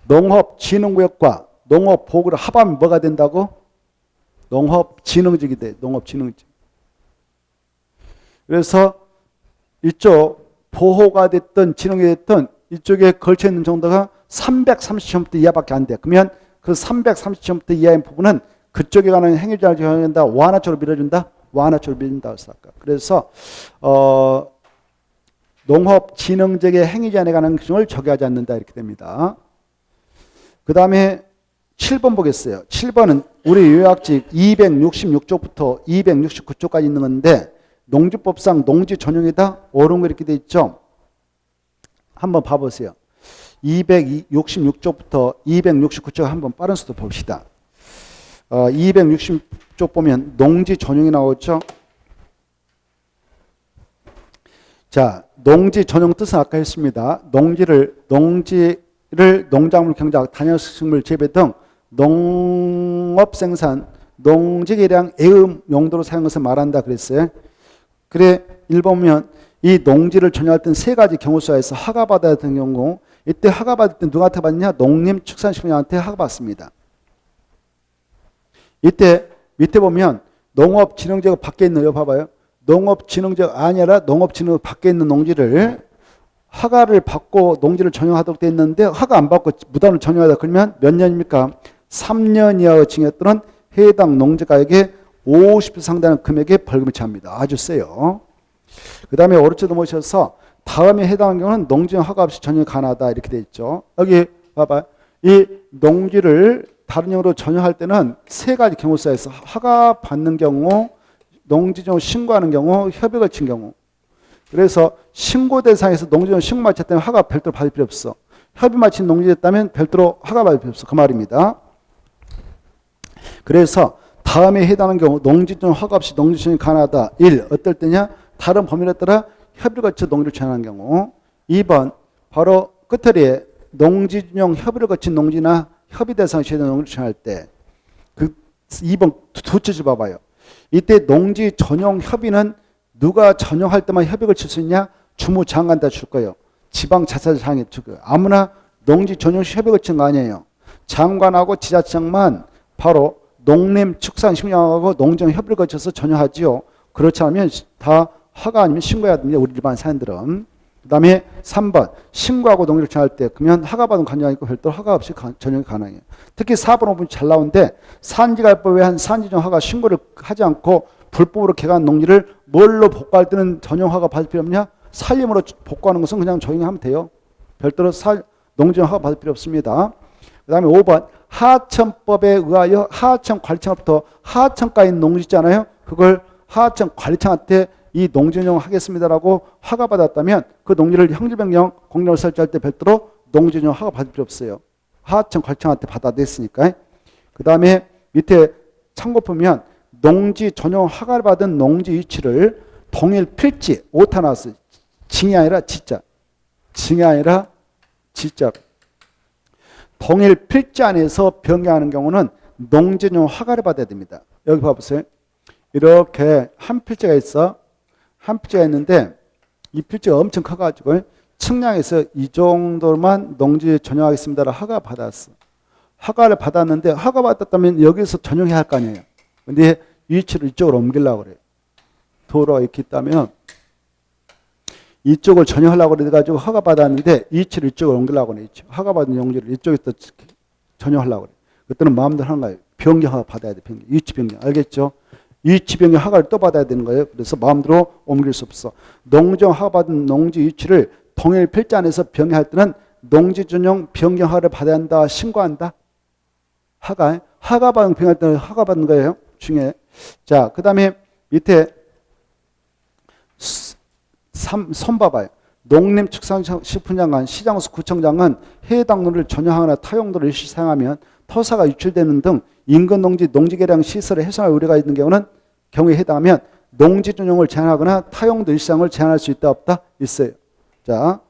S1: 농업진흥구역과 농업보호구역을 합하면 뭐가 된다고? 농업진흥지역이 돼. 농업진흥지역. 그래서 이쪽 보호가 됐든 진흥이 됐든 이쪽에 걸쳐있는 정도가 330제곱미터 이하밖에 안 돼. 그러면 그 330제곱미터 이하인 부분은 그쪽에 가는 행위자를 정한다. 완화 쪽으로 밀어준다. 완화 쪽으로 밀어준다. 그래서 농업진흥적의 행위자에 관한 규정을 적용하지 않는다. 이렇게 됩니다. 그 다음에 7번 보겠어요. 7번은 우리 요약집 266쪽부터 269쪽까지 있는 건데 농지법상 농지 전용이다. 옳은 거 이렇게 돼 있죠. 한번 봐보세요. 266쪽부터 269쪽 한번 빠른 수도 봅시다. 260쪽 보면 농지 전용이 나오죠. 자, 농지 전용 뜻은 아까 했습니다. 농지를 농작물 경작, 단열식물 재배 등 농업생산, 농지개량, 애음 용도로 사용한 것을 말한다 그랬어요. 그래 1번 보면 이 농지를 전용할 때는 세 가지 경우수에서 허가받아야 되는 경우 이때 허가받을 때 누구한테 받느냐? 농림축산식품부한테 허가받습니다. 이때 밑에 보면 농업진흥지역 밖에 있는 거 봐봐요. 농업진흥지역 아니라 농업진흥 밖에 있는 농지를 허가를 받고 농지를 전용하도록 되어 있는데 허가 안 받고 무단으로 전용하다 그러면 몇 년입니까? 3년 이하의 징역 또는 해당 농지가액의 50% 상당한 금액의 벌금을 처합니다. 아주 세요. 그 다음에 오른쪽 넘어오셔서 다음에 해당하는 경우는 농지는 허가 없이 전용이 가능하다 이렇게 되어 있죠. 여기 봐봐. 이 농지를 다른 용으로 전용할 때는 세 가지 경우수에서 허가 받는 경우, 농지전용 신고하는 경우, 협약을 친 경우. 그래서 신고 대상에서 농지전용 신고 마쳤다면 허가 별도로 받을 필요 없어. 협의 마친 농지였다면 별도로 허가 받을 필요 없어. 그 말입니다. 그래서 다음에 해당하는 경우 농지전용 허가 없이 농지전용이 가능하다. 1. 어떨 때냐? 다른 법률에 따라 협의를 거쳐 농지를 전환한 경우. 2번 바로 끝자리에 농지전용 협의를 거친 농지나 협의 대상에 제외된 농지를 전환할 때 그 2번 두째 줄 봐봐요. 이때 농지 전용 협의는 누가 전용할 때만 협의를 칠 수 있냐? 주무장관한테 줄 거예요. 지방자치단체장에 줄 거예요. 아무나 농지 전용 협의를 친 거 아니에요. 장관하고 지자체장만 바로 농림축산식품청하고 농정 협의를 거쳐서 전혀하지요. 그렇지 않으면 다 허가 아니면 신고해야 됩니다. 우리 일반 사람들은. 그 다음에 3번 신고하고 농지를 전할 때 그러면 허가받은 관장이 있고 별도로 허가 없이 전용이 가능해요. 특히 4번 5번이 잘 나오는데 산지갈법에 한 산지정 허가 신고를 하지 않고 불법으로 개간 농지를 뭘로 복구할 때는 전용 허가 받을 필요 없냐? 산림으로 복구하는 것은 그냥 조용히 하면 돼요. 별도로 농지정 허가 받을 필요 없습니다. 그 다음에 5번 하천법에 의하여 하천관리청으로부터 하천가에 있는 농지 있잖아요. 그걸 하천관리청한테 이 농지전용 하겠습니다라고 허가받았다면 그 농지를 형질변경 공략을 설치할 때 별도로 농지전용 허가 받을 필요 없어요. 하천관리청한테 받아냈으니까. 그 다음에 밑에 참고 보면 농지 전용 허가를 받은 농지 위치를 동일 필지 오타 나왔어요. 징이 아니라 지자. 징이 아니라 지자. 동일 필지 안에서 변경하는 경우는 농지전용 허가를 받아야 됩니다. 여기 봐보세요. 이렇게 한 필지가 있어. 한 필지가 있는데 이 필지가 엄청 커가지고 측량에서 이 정도만 농지 전용하겠습니다라 허가 받았어. 허가를 받았는데 허가 받았다면 여기서 전용해야 할 거 아니에요. 근데 위치를 이쪽으로 옮기려고 그래요. 도로가 이렇게 있다면 이쪽을 전용하려고 그래가지고 허가 받았는데 위치를 이쪽으로 옮기려고 그래요. 허가 받은 용지를 이쪽에서 전용하려고 그래요. 그때는 마음대로 하는 거예요. 변경 허가 받아야 돼. 변경. 위치 변경. 알겠죠? 위치 변경 허가를 또 받아야 되는 거예요. 그래서 마음대로 옮길 수 없어. 농정 허가받은 농지 위치를 동일 필지 안에서 변경할 때는 농지 전용 변경 허가를 받아야 한다. 신고한다. 허가받은 변경할 때는 허가받는 거예요. 중에. 자, 그 다음에 밑에 손 봐봐요. 농림축산식품장관, 시장수 구청장은 해당 농지를 전용하거나 타용도를 일시 사용하면 토사가 유출되는 등 인근 농지 농지개량 시설에 훼손할 우려가 있는 경우에 해당하면 농지 전용을 제한하거나 타용도 일시상을 제한할 수 있다 없다? 있어요. 자,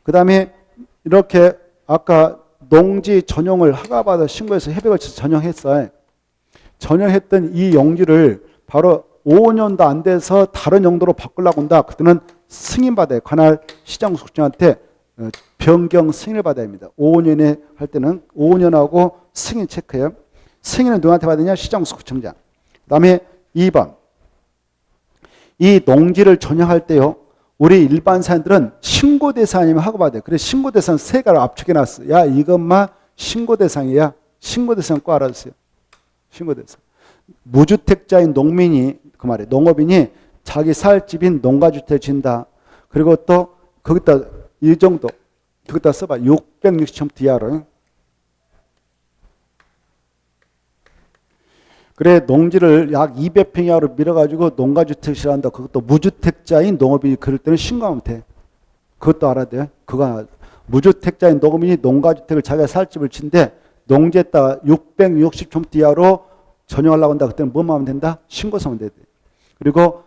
S1: 그 다음에 이렇게 아까 농지 전용을 허가받아 신고해서 협의를 거쳐서 전용했어요. 전용했던 이 용지를 바로 5년도 안 돼서 다른 용도로 바꾸려고 한다. 그때는 승인받아요. 관할 시장국장한테 변경 승인을 받아야 합니다. 5년에 할 때는 5년하고 승인 체크해요. 승인은 누구한테 받느냐? 시장국장장. 그 다음에 2번. 이 농지를 전용할 때요. 우리 일반 사람들은 신고대상 아니면 허가받아요. 그래서 신고대상 세 가지를 압축해놨어. 야, 이것만 신고대상이야. 신고대상 꼭 알아주세요. 신고대상. 무주택자인 농민이, 그 말이에요. 농업인이 자기 살 집인 농가주택을 진다. 그리고 또 거기다 이 정도 거기다 써봐. 660점 이하로. 그래 농지를 약 200평 이하로 밀어가지고 농가주택을 실한다. 그것도 무주택자인 농업인이 그럴 때는 신고하면 돼. 그것도 알아야 돼요. 그거 무주택자인 농업인이 농가주택을 자기가 살 집을 친데 농지에다가 660점 이하로 전용하려고 한다. 그때는 뭐만 하면 된다? 신고서면 돼. 그리고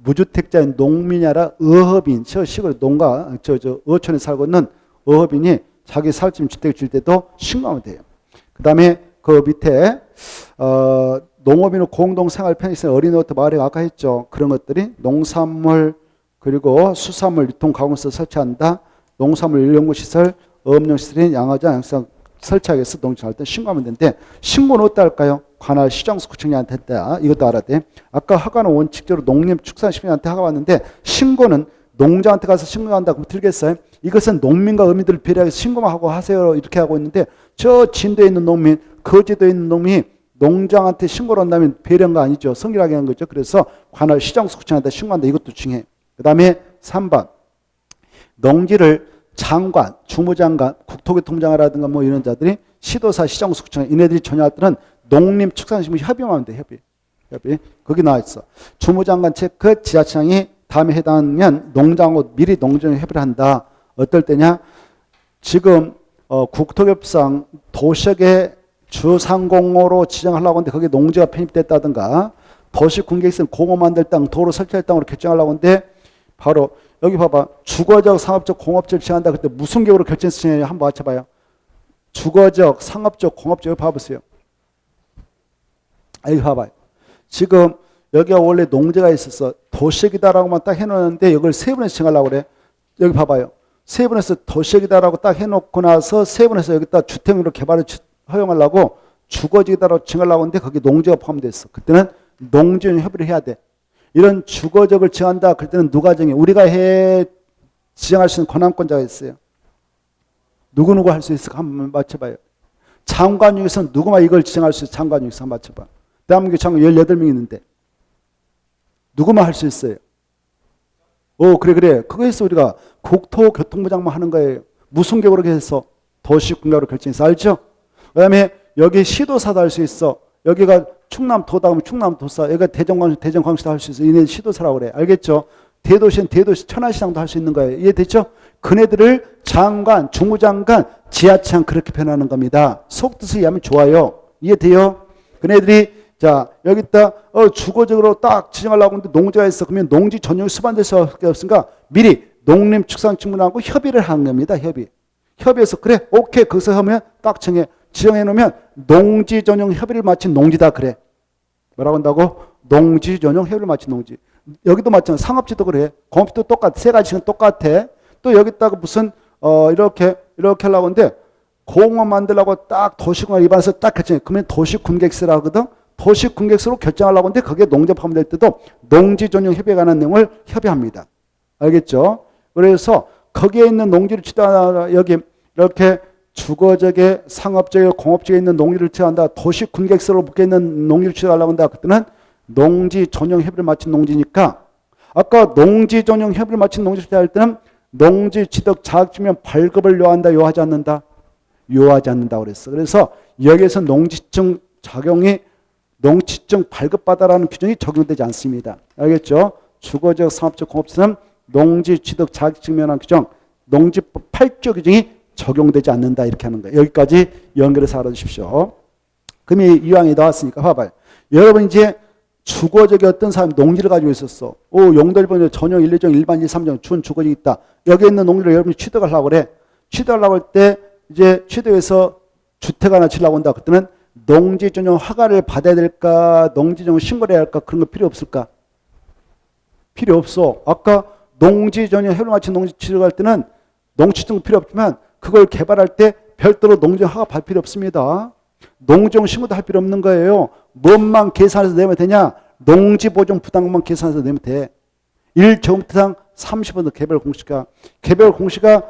S1: 무주택자인 농민이 아니라 어업인, 저 시골 농가, 어촌에 살고 있는 어업인이 자기 살집 주택을 질 때도 신고하면 돼요. 그 다음에 그 밑에, 농업인의 공동생활 편의시설 어린이부터 마을에 아까 했죠. 그런 것들이 농산물, 그리고 수산물 유통가공시설 설치한다. 농산물 연구시설, 어업용시설인 양어장, 양상 설치하기 위해서 농지할 때 신고하면 되는데, 신고는 어디다 할까요? 관할 시정수구청장한테 했다. 이것도 알아야 돼. 아까 허가는 원칙적으로 농림축산식품한테 허가받는데 신고는 농장한테 가서 신고한다. 그럼 들겠어요? 이것은 농민과 어민들을 배려해서 신고만 하고 하세요. 이렇게 하고 있는데 저 진도에 있는 농민, 거제도에 있는 농민이 농장한테 신고를 한다면 배려한 거 아니죠. 성실하게 하는 거죠. 그래서 관할 시정수구청한테 신고한다. 이것도 중요해. 그 다음에 3번. 농지를 장관, 주무장관, 국토교통장이라든가 뭐 이런 자들이 시도사, 시정수구청 이네들이 전혀할 때는 농림축산식품 협의만 하면 돼. 협의. 거기 나와 있어. 주무장관 체크, 지자체장이 다음에 해당하면 농장하고 미리 농정에 협의를 한다. 어떨 때냐? 지금 국토교섭상 도시역의 주상공호로 지정하려고 하는데 거기에 농지가 편입됐다든가 도시군계획선 공호 만들 땅, 도로 설치할 땅으로 결정하려고 하는데 바로 여기 봐봐. 주거적, 상업적, 공업적 지정한다. 그때 무슨 계획으로 결정했으냐 한번 맞춰봐요. 주거적, 상업적, 공업적 여기 봐보세요. 여기 봐봐요. 지금 여기가 원래 농지가 있었어. 도시역이다라고만 딱 해놓는데 이걸 세분에서 정하려고 그래. 여기 봐봐요. 세분에서 도시역이다라고 딱 해놓고 나서 세분에서 여기다 주택으로 개발을 허용하려고 주거지다라고 칭하려고 하는데 거기 농지가 포함됐어. 그때는 농지전용 협의를 해야 돼. 이런 주거적을 정한다. 그럴 때는 누가 정해? 우리가 지정할 수 있는 권한권자가 있어요. 누구누구 할 수 있을까? 한번 맞춰봐요. 장관 중에서는 누구만 이걸 지정할 수 있어요? 장관 중에서 한번 맞춰봐. 대한민국 장관 18명 있는데 누구만 할 수 있어요? 그래. 그거에서 우리가 국토교통부 장관 하는 거예요. 무슨 격으로 해서 도시군가로 결정해서 알죠? 그 다음에 여기 시도사도 할 수 있어. 여기가 충남도다 하면 충남도사, 여기가 대전광시도 할 수 있어. 얘네 시도사라고 그래. 알겠죠? 대도시는 대도시, 천안시장도 할 수 있는 거예요. 이해됐죠? 그네들을 장관, 주무장관, 지하청 그렇게 표현하는 겁니다. 속뜻을 이해하면 좋아요. 이해돼요? 그네들이 자 여기다 주거적으로 딱 지정하려고 하는데 농지가 있어. 그러면 농지 전용이 수반될 수밖에 없으니까 미리 농림축산식물하고 협의를 한 겁니다. 협의해서 그래 오케이 거기서 하면 딱 지정해 놓으면 농지 전용 협의를 마친 농지다 그래. 뭐라고 한다고? 농지 전용 협의를 마친 농지. 여기도 마찬가지. 상업지도 그래. 공업지도 똑같아. 세 가지는 똑같아. 또 여기다가 무슨 이렇게 하려고 하는데 공원 만들려고 딱 도시공원 입안에서 딱 결정해. 그러면 도시군객세라 하거든. 도시군객세로 결정하려고 하는데 거기에 농지 포함될 때도 농지 전용 협의에 관한 내용을 협의합니다. 알겠죠? 그래서 거기에 있는 농지를 취득하다 여기 이렇게 주거적에 상업적에 공업적에 있는 농지를 취득한다. 도시군객세로 묶여 있는 농지를 취득하려고 한다. 그때는 농지 전용 협의를 마친 농지니까 아까 농지 전용 협의를 마친 농지를 취득할 때는 농지 취득 자격증명 발급을 요한다. 요하지 않는다. 요하지 않는다고 그랬어. 그래서 여기에서 농지증 작용이 농지증 발급받아라는 규정이 적용되지 않습니다. 알겠죠? 주거적, 상업적, 공업지는 농지 취득 자격증명한 규정, 농지법 8조 규정이 적용되지 않는다. 이렇게 하는 거예요. 여기까지 연결해서 알아주십시오. 그럼 이 이왕이 나왔으니까 봐봐요. 여러분 이제 주거적이 어떤 사람이 농지를 가지고 있었어. 용도일본에 전용 1, 2종, 일반 2, 3종 준 주거적이 있다. 여기 있는 농지를 여러분이 취득을 하려고 그래. 취득하려고 할 때 이제 취득해서 주택 하나 지려고 한다. 그때는 농지 전용 허가를 받아야 될까? 농지 전용 신고를 해야 할까? 그런 거 필요 없을까? 필요 없어. 아까 농지 전용 협의를 마친 농지 취득할 때는 농지증 필요 없지만 그걸 개발할 때 별도로 농지 전용 허가 받을 필요 없습니다. 농지 전용 신고도 할 필요 없는 거예요. 뭔만 계산해서 내면 되냐? 농지 보존 부담금만 계산해서 내면 돼. 1제곱미터당 30원 개별 공시가. 개별 공시가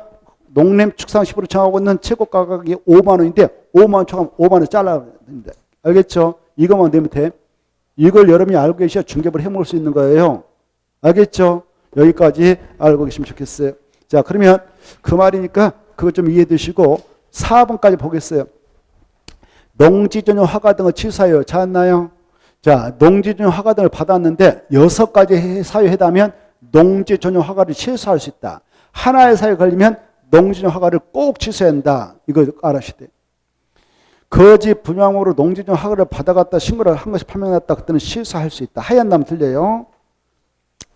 S1: 농림축산식으로 정하고 있는 최고 가격이 5만 원인데 5만 원 초과하면 5만 원 잘라야 됩니다. 알겠죠? 이것만 내면 돼. 이걸 여러분이 알고 계셔야 중개업을 해먹을 수 있는 거예요. 알겠죠? 여기까지 알고 계시면 좋겠어요. 자, 그러면 그 말이니까 그거 좀 이해해 두시고 4번까지 보겠어요. 농지 전용 허가 등을 취소하여. 찾았나요? 자, 농지 전용 허가 등을 받았는데 6가지 사유 해당하면 농지 전용 허가를 취소할 수 있다. 하나의 사유 걸리면 농지 전용 허가를 꼭 취소해야 한다. 이거 알아셔야 돼. 거짓 분양으로 농지 전용 허가를 받아갔다 신고를 한 것이 판명났다. 그때는 취소할 수 있다. 하얀 남 틀려요.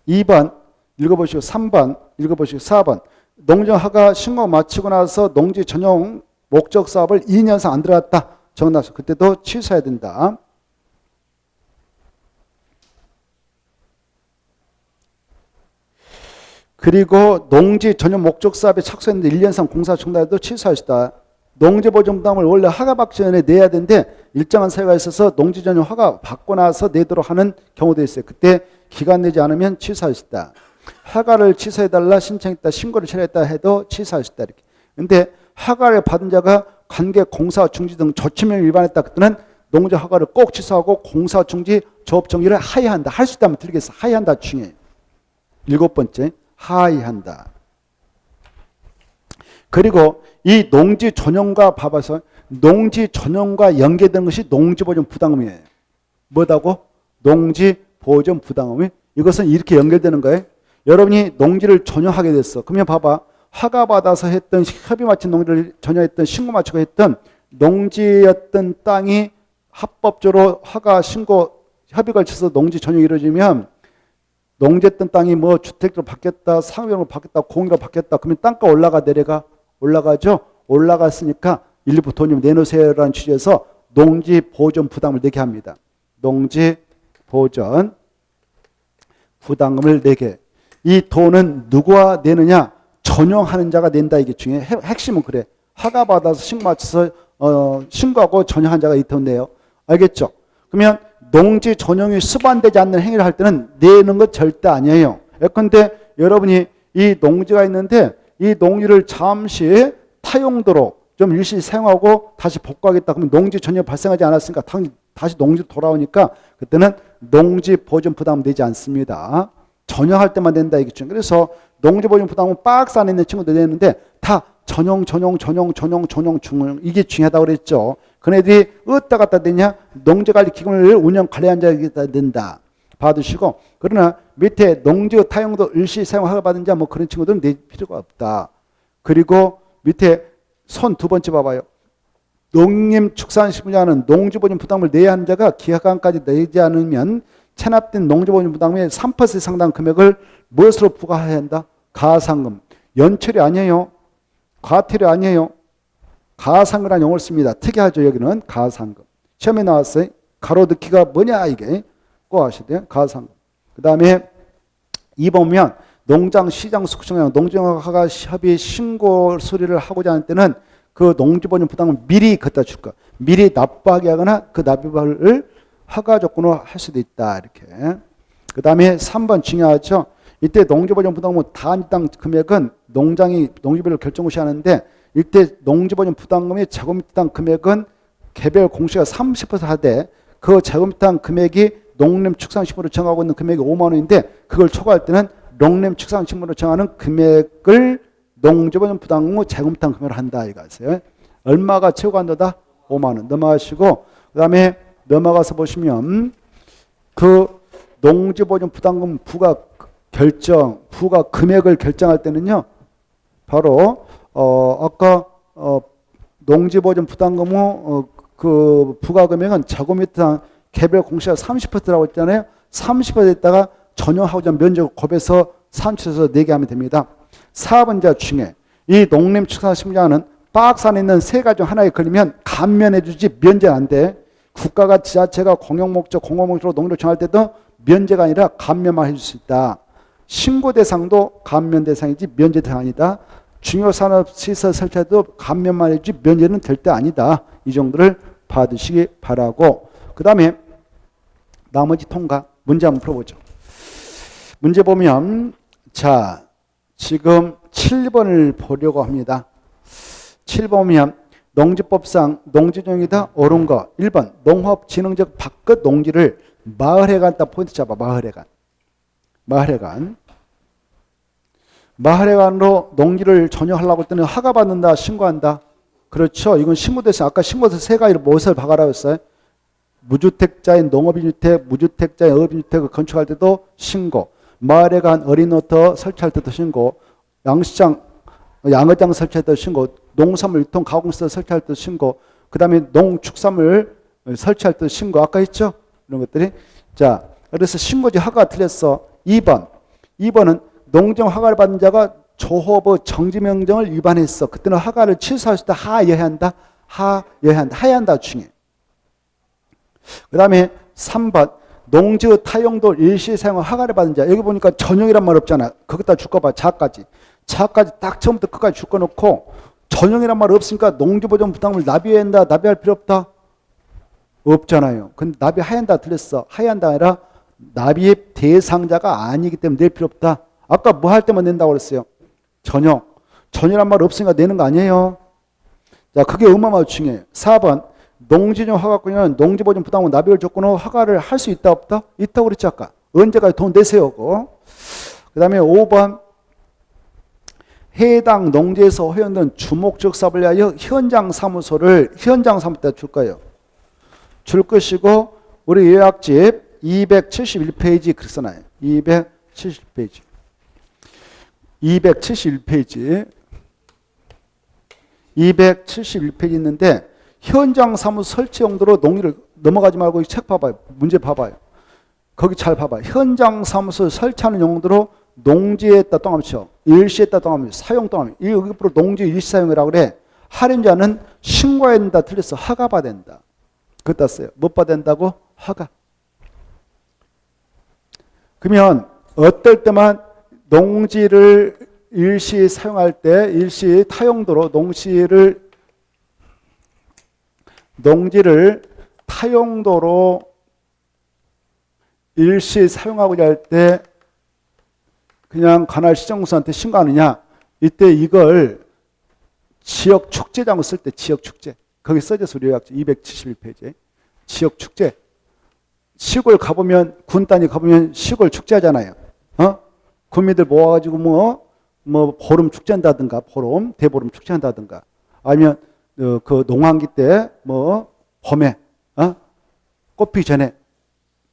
S1: 2번 읽어보시고 3번 읽어보시고 4번 농지 전용 허가 신고 마치고 나서 농지 전용 목적 사업을 2년 이상 안 들어갔다. 정답. 그때도 취소해야 된다. 그리고 농지 전용 목적 사업에 착수했는데 1년 이상 공사 중단해도 취소할 수 있다. 농지 보존 부담을 원래 허가 받기 전에 내야 되는데 일정한 사유가 있어서 농지 전용 허가 받고 나서 내도록 하는 경우도 있어요. 그때 기간 내지 않으면 취소할 수 있다. 허가를 취소해달라 신청했다 신고를 처리했다 해도 취소할 수 있다. 이렇게. 근데 허가를 받은 자가 관계 공사 중지 등 조치명을 위반했다. 그때는 농지 허가를 꼭 취소하고 공사 중지 조업 정지를 하회한다. 할 수 있다면 들겠어. 하회한다 중요해요. 7번째 하회한다. 그리고 이 농지 전용과 봐봐서 농지 전용과 연계되는 것이 농지 보존 부담금이에요. 뭐다고? 농지 보존 부담금이 이것은 이렇게 연결되는 거예요. 여러분이 농지를 전용하게 됐어. 그러면 봐봐. 허가 받아서 했던 협의 마친 농지를 전용했던 신고 마치고 했던 농지였던 땅이 합법적으로 허가 신고 협의 걸쳐서 농지 전용이 이루어지면 농지했던 땅이 뭐 주택으로 바뀌었다, 상업으로 바뀌었다, 공유로 바뀌었다. 그러면 땅가 올라가 내려가? 올라가죠. 올라갔으니까 일부 돈 좀 내놓으세요라는 취지에서 농지 보존 부담을 내게 합니다. 농지 보존 부담금을 내게. 이 돈은 누구와 내느냐? 전용하는 자가 낸다. 이게 중요해. 핵심은 그래. 허가 받아서 신고 맞춰서 신고하고 전용한 자가 있던데요. 알겠죠? 그러면 농지 전용이 수반되지 않는 행위를 할 때는 내는 것 절대 아니에요. 예컨대 여러분이 이 농지가 있는데 이 농지를 잠시 타용도로 좀 일시 사용하고 다시 복구하겠다. 그러면 농지 전혀 발생하지 않았으니까 다시 농지로 돌아오니까 그때는 농지 보존 부담 되지 않습니다. 전용할 때만 된다 이겠죠. 그래서 농지 보존 부담은 박스 안에 있는 친구들 내는데 다 전용 이게 중요하다고 그랬죠. 그네들이 어디다 갖다 대냐? 농지관리기금을 운영 관리한 자에다 된다. 받으시고, 그러나 밑에 농지 타용도 일시 사용 허가받은 자 뭐 그런 친구들은 낼 필요가 없다. 그리고 밑에 손 두 번째 봐봐요. 농림축산식품자는 농지보존 부담을 내야 하는 자가 기하간까지 내지 않으면 체납된 농지보존 부담의 3% 상당 금액을 무엇으로 부과해야 한다? 가상금. 연체료 아니에요. 과태료 아니에요. 가상금이라는 용어를 씁니다. 특이하죠. 여기는 가상금. 시험에 나왔어요. 가로등기가 뭐냐 이게. 꼭 아셔야 돼요. 가상금. 그 다음에 2번면 농장, 시장, 숙성량, 농정허가 협의 신고 수리를 하고자 하는 때는 그 농지보존 부담을 미리 갖다 줄 거. 미리 납부하게 하거나 그 납부를 허가 조건으로 할 수도 있다. 이렇게. 그 다음에 3번 중요하죠. 이때 농지보존 부담은 단위당 금액은 농장이 농지별로 결정시 하는데 이때 농지보존 부담금의 제곱미터당 금액은 개별 공시가 30% 하되 그 제곱미터당 금액이 농림축산식품으로 정하고 있는 금액이 5만 원인데 그걸 초과할 때는 농림축산식품으로 정하는 금액을 농지보존 부담금 제곱미터당 금액으로 한다 이거세요. 얼마가 최고한도다? 5만 원. 넘어가시고 그다음에 넘어가서 보시면 그 농지보존 부담금 부과 금액을 결정할 때는요. 바로 아까 농지보존 부담금 후 그 부과 금액은 제곱미터당 개별 공시가 30%라고 했잖아요. 30%에다가 전용하고자 면적 곱해서 30%에서 내게 하면 됩니다. 4번자 중에 이 농림축산식품자는 박스 안에 있는 세 가지 중 하나에 걸리면 감면해 주지 면제는 안 돼. 국가가 지자체가 공용목적 공공목적으로 농지를 정할 때도 면제가 아니라 감면만 해줄 수 있다. 신고 대상도 감면 대상이지 면제 대상이 아니다. 중요산업시설 설치도 감면만 해주지 면제는 절대 아니다. 이 정도를 받으시기 바라고 그 다음에 나머지 통과 문제 한번 풀어보죠. 문제 보면 자 지금 7번을 보려고 합니다. 7번 보면 농지법상 농지종이다 옳은 거 1번 농업진흥적 밖의 농지를 마을회관 딱 포인트 잡아. 마을회관으로 농지를 전용하려고 할 때는 허가받는다 신고한다. 그렇죠. 이건 신고돼서 아까 신고돼서 세 가지를 무엇을 박아라고 했어요? 무주택자인 농업인주택, 무주택자인 어업인주택을 건축할 때도 신고, 마을회관 어린이노터 설치할 때도 신고, 양시장, 양어장 설치할 때도 신고, 농산물 유통 가공시설 설치할 때도 신고, 그 다음에 농축산물 설치할 때도 신고. 아까 했죠? 이런 것들이. 자, 그래서 신고지 허가가 틀렸어. 2번은 농정 허가를 받은 자가 조호부 정지명령을 위반했어. 그때는 허가를 취소할 수 있다. 하여야 한다. 하여야 한다. 중에. 그 다음에 3번 농지의 타용도 일시 사용 허가를 받은 자. 여기 보니까 전용이란 말 없잖아. 거기다 줄 거 봐. 자까지 딱 처음부터 끝까지 줄 거 놓고 전용이란 말 없으니까 농지보존 부담을 납의해야 한다. 납의할 필요 없다. 없잖아요. 근데 납의해야 한다 틀렸어. 해야 한다 아니라 납의 대상자가 아니기 때문에 낼 필요 없다. 아까 뭐 할 때만 낸다고 그랬어요? 전용이란 말 없으니까 내는 거 아니에요. 자, 그게 얼마나 중요해요. 4번 농지종 허가권은 농지보존 부담은 납의를 조건으로 허가를 할 수 있다 없다? 있다고 그랬지 아까. 언제까지 돈 내세요. 그 다음에 5번 해당 농지에서 허용된 주목적 사업을 위하여 현장 사무소를 현장 사무소에 줄 거예요. 줄 것이고 우리 요약집 271페이지 그렇게 써놔요. 271페이지 271페이지 있는데 현장 사무소 설치 용도로 농지를 넘어가지 말고 이 책 봐봐요. 문제 봐봐요. 거기 잘 봐봐요. 현장 사무소 설치하는 용도로 농지에 따라 동함이죠. 일시에 따라 동함이 사용 동함이. 여기 앞으로 농지 일시 사용이라고 그래. 할인자는 신고해야 된다. 틀렸어. 허가 받아야 된다. 그거 땄어요. 못 받아야 된다고? 허가. 그러면 어떨 때만 농지를 일시 사용할 때 일시 타용도로 농지를 농지를 타용도로 일시 사용하고자 할 때 그냥 관할 시정수한테 신고하느냐? 이때 이걸 지역 축제장으로 쓸 때 지역 축제. 거기 써져서 우리 요약지 271페이지에 지역 축제. 시골 가보면 군 단위 가보면 시골 축제하잖아요. 군민들 모아가지고 뭐 보름 축제한다든가 보름 대보름 축제한다든가 아니면 그 농한기 때 뭐 봄에 꽃피기 전에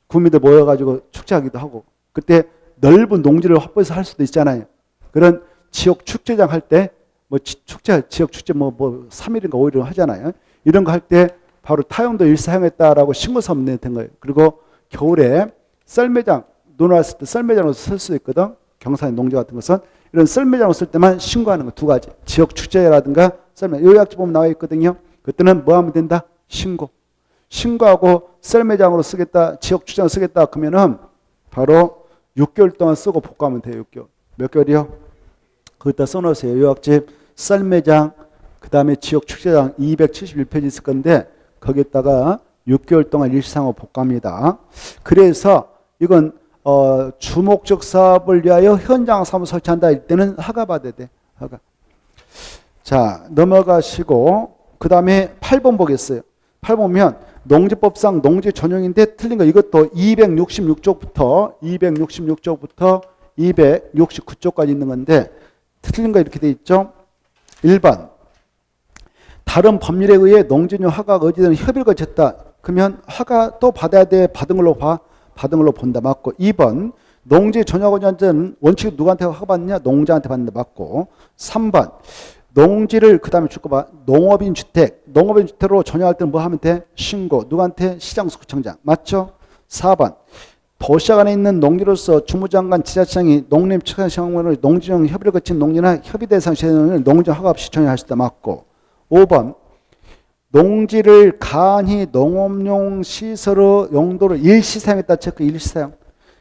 S1: 군민들 모여가지고 축제하기도 하고 그때 넓은 농지를 확보해서 할 수도 있잖아요. 그런 지역 축제장 할 때 뭐 축제 지역 축제 뭐 3일인가 5일인가 하잖아요. 이런 거 할 때 바로 타용도 일사용했다라고 신고서 내는 거예요. 그리고 겨울에 썰매장 눈 왔을 때 썰매장으로 쓸 수 있거든. 경산의 농지 같은 것은 이런 썰매장으로 쓸 때만 신고하는 거 두 가지. 지역 축제라든가 썰매. 요약지 보면 나와 있거든요. 그때는 뭐 하면 된다? 신고. 신고하고 썰매장으로 쓰겠다, 지역 축제장으로 쓰겠다 그러면은 바로 6개월 동안 쓰고 복구하면 돼요. 6개월. 몇 개월이요? 거기다 써놓으세요. 요약지 썰매장 그 다음에 지역 축제장 271페이지 있을 건데 거기에다가 6개월 동안 일시상으로 복구합니다. 그래서 이건 주목적 사업을 위하여 현장 사무 설치한다 할 때는 허가 받아야 돼. 허가. 자, 넘어가시고 그 다음에 8번 보겠어요. 8번 보면 농지법상 농지 전용인데 틀린 거 이것도 266쪽부터 269쪽까지 있는 건데 틀린 거 이렇게 돼 있죠. 1번 다른 법률에 의해 농지용 허가가 어디든 협의를 거쳤다. 그러면 허가 또 받아야 돼. 받은 걸로 봐. 받은 걸로 본다. 맞고. 2번 농지 전용권자는 원칙 누구한테 허가받느냐? 농자한테 받는다. 맞고. 3번 농지를 그 다음에 줄거 봐. 농업인 주택. 농업인 주택으로 전용할 때는 뭐 하면 돼? 신고. 누구한테? 시장구청장. 맞죠? 4번 도시락 안에 있는 농지로서 주무장관 지자체장이 농림축산시장으로 농지용 협의를 거친 농지나 협의 대상 시행을 농지용 허가 없이 전용할 수 있다. 맞고. 5번 농지를 간이 농업용 시설의 용도로 일시 사용했다. 체크. 일시 사용.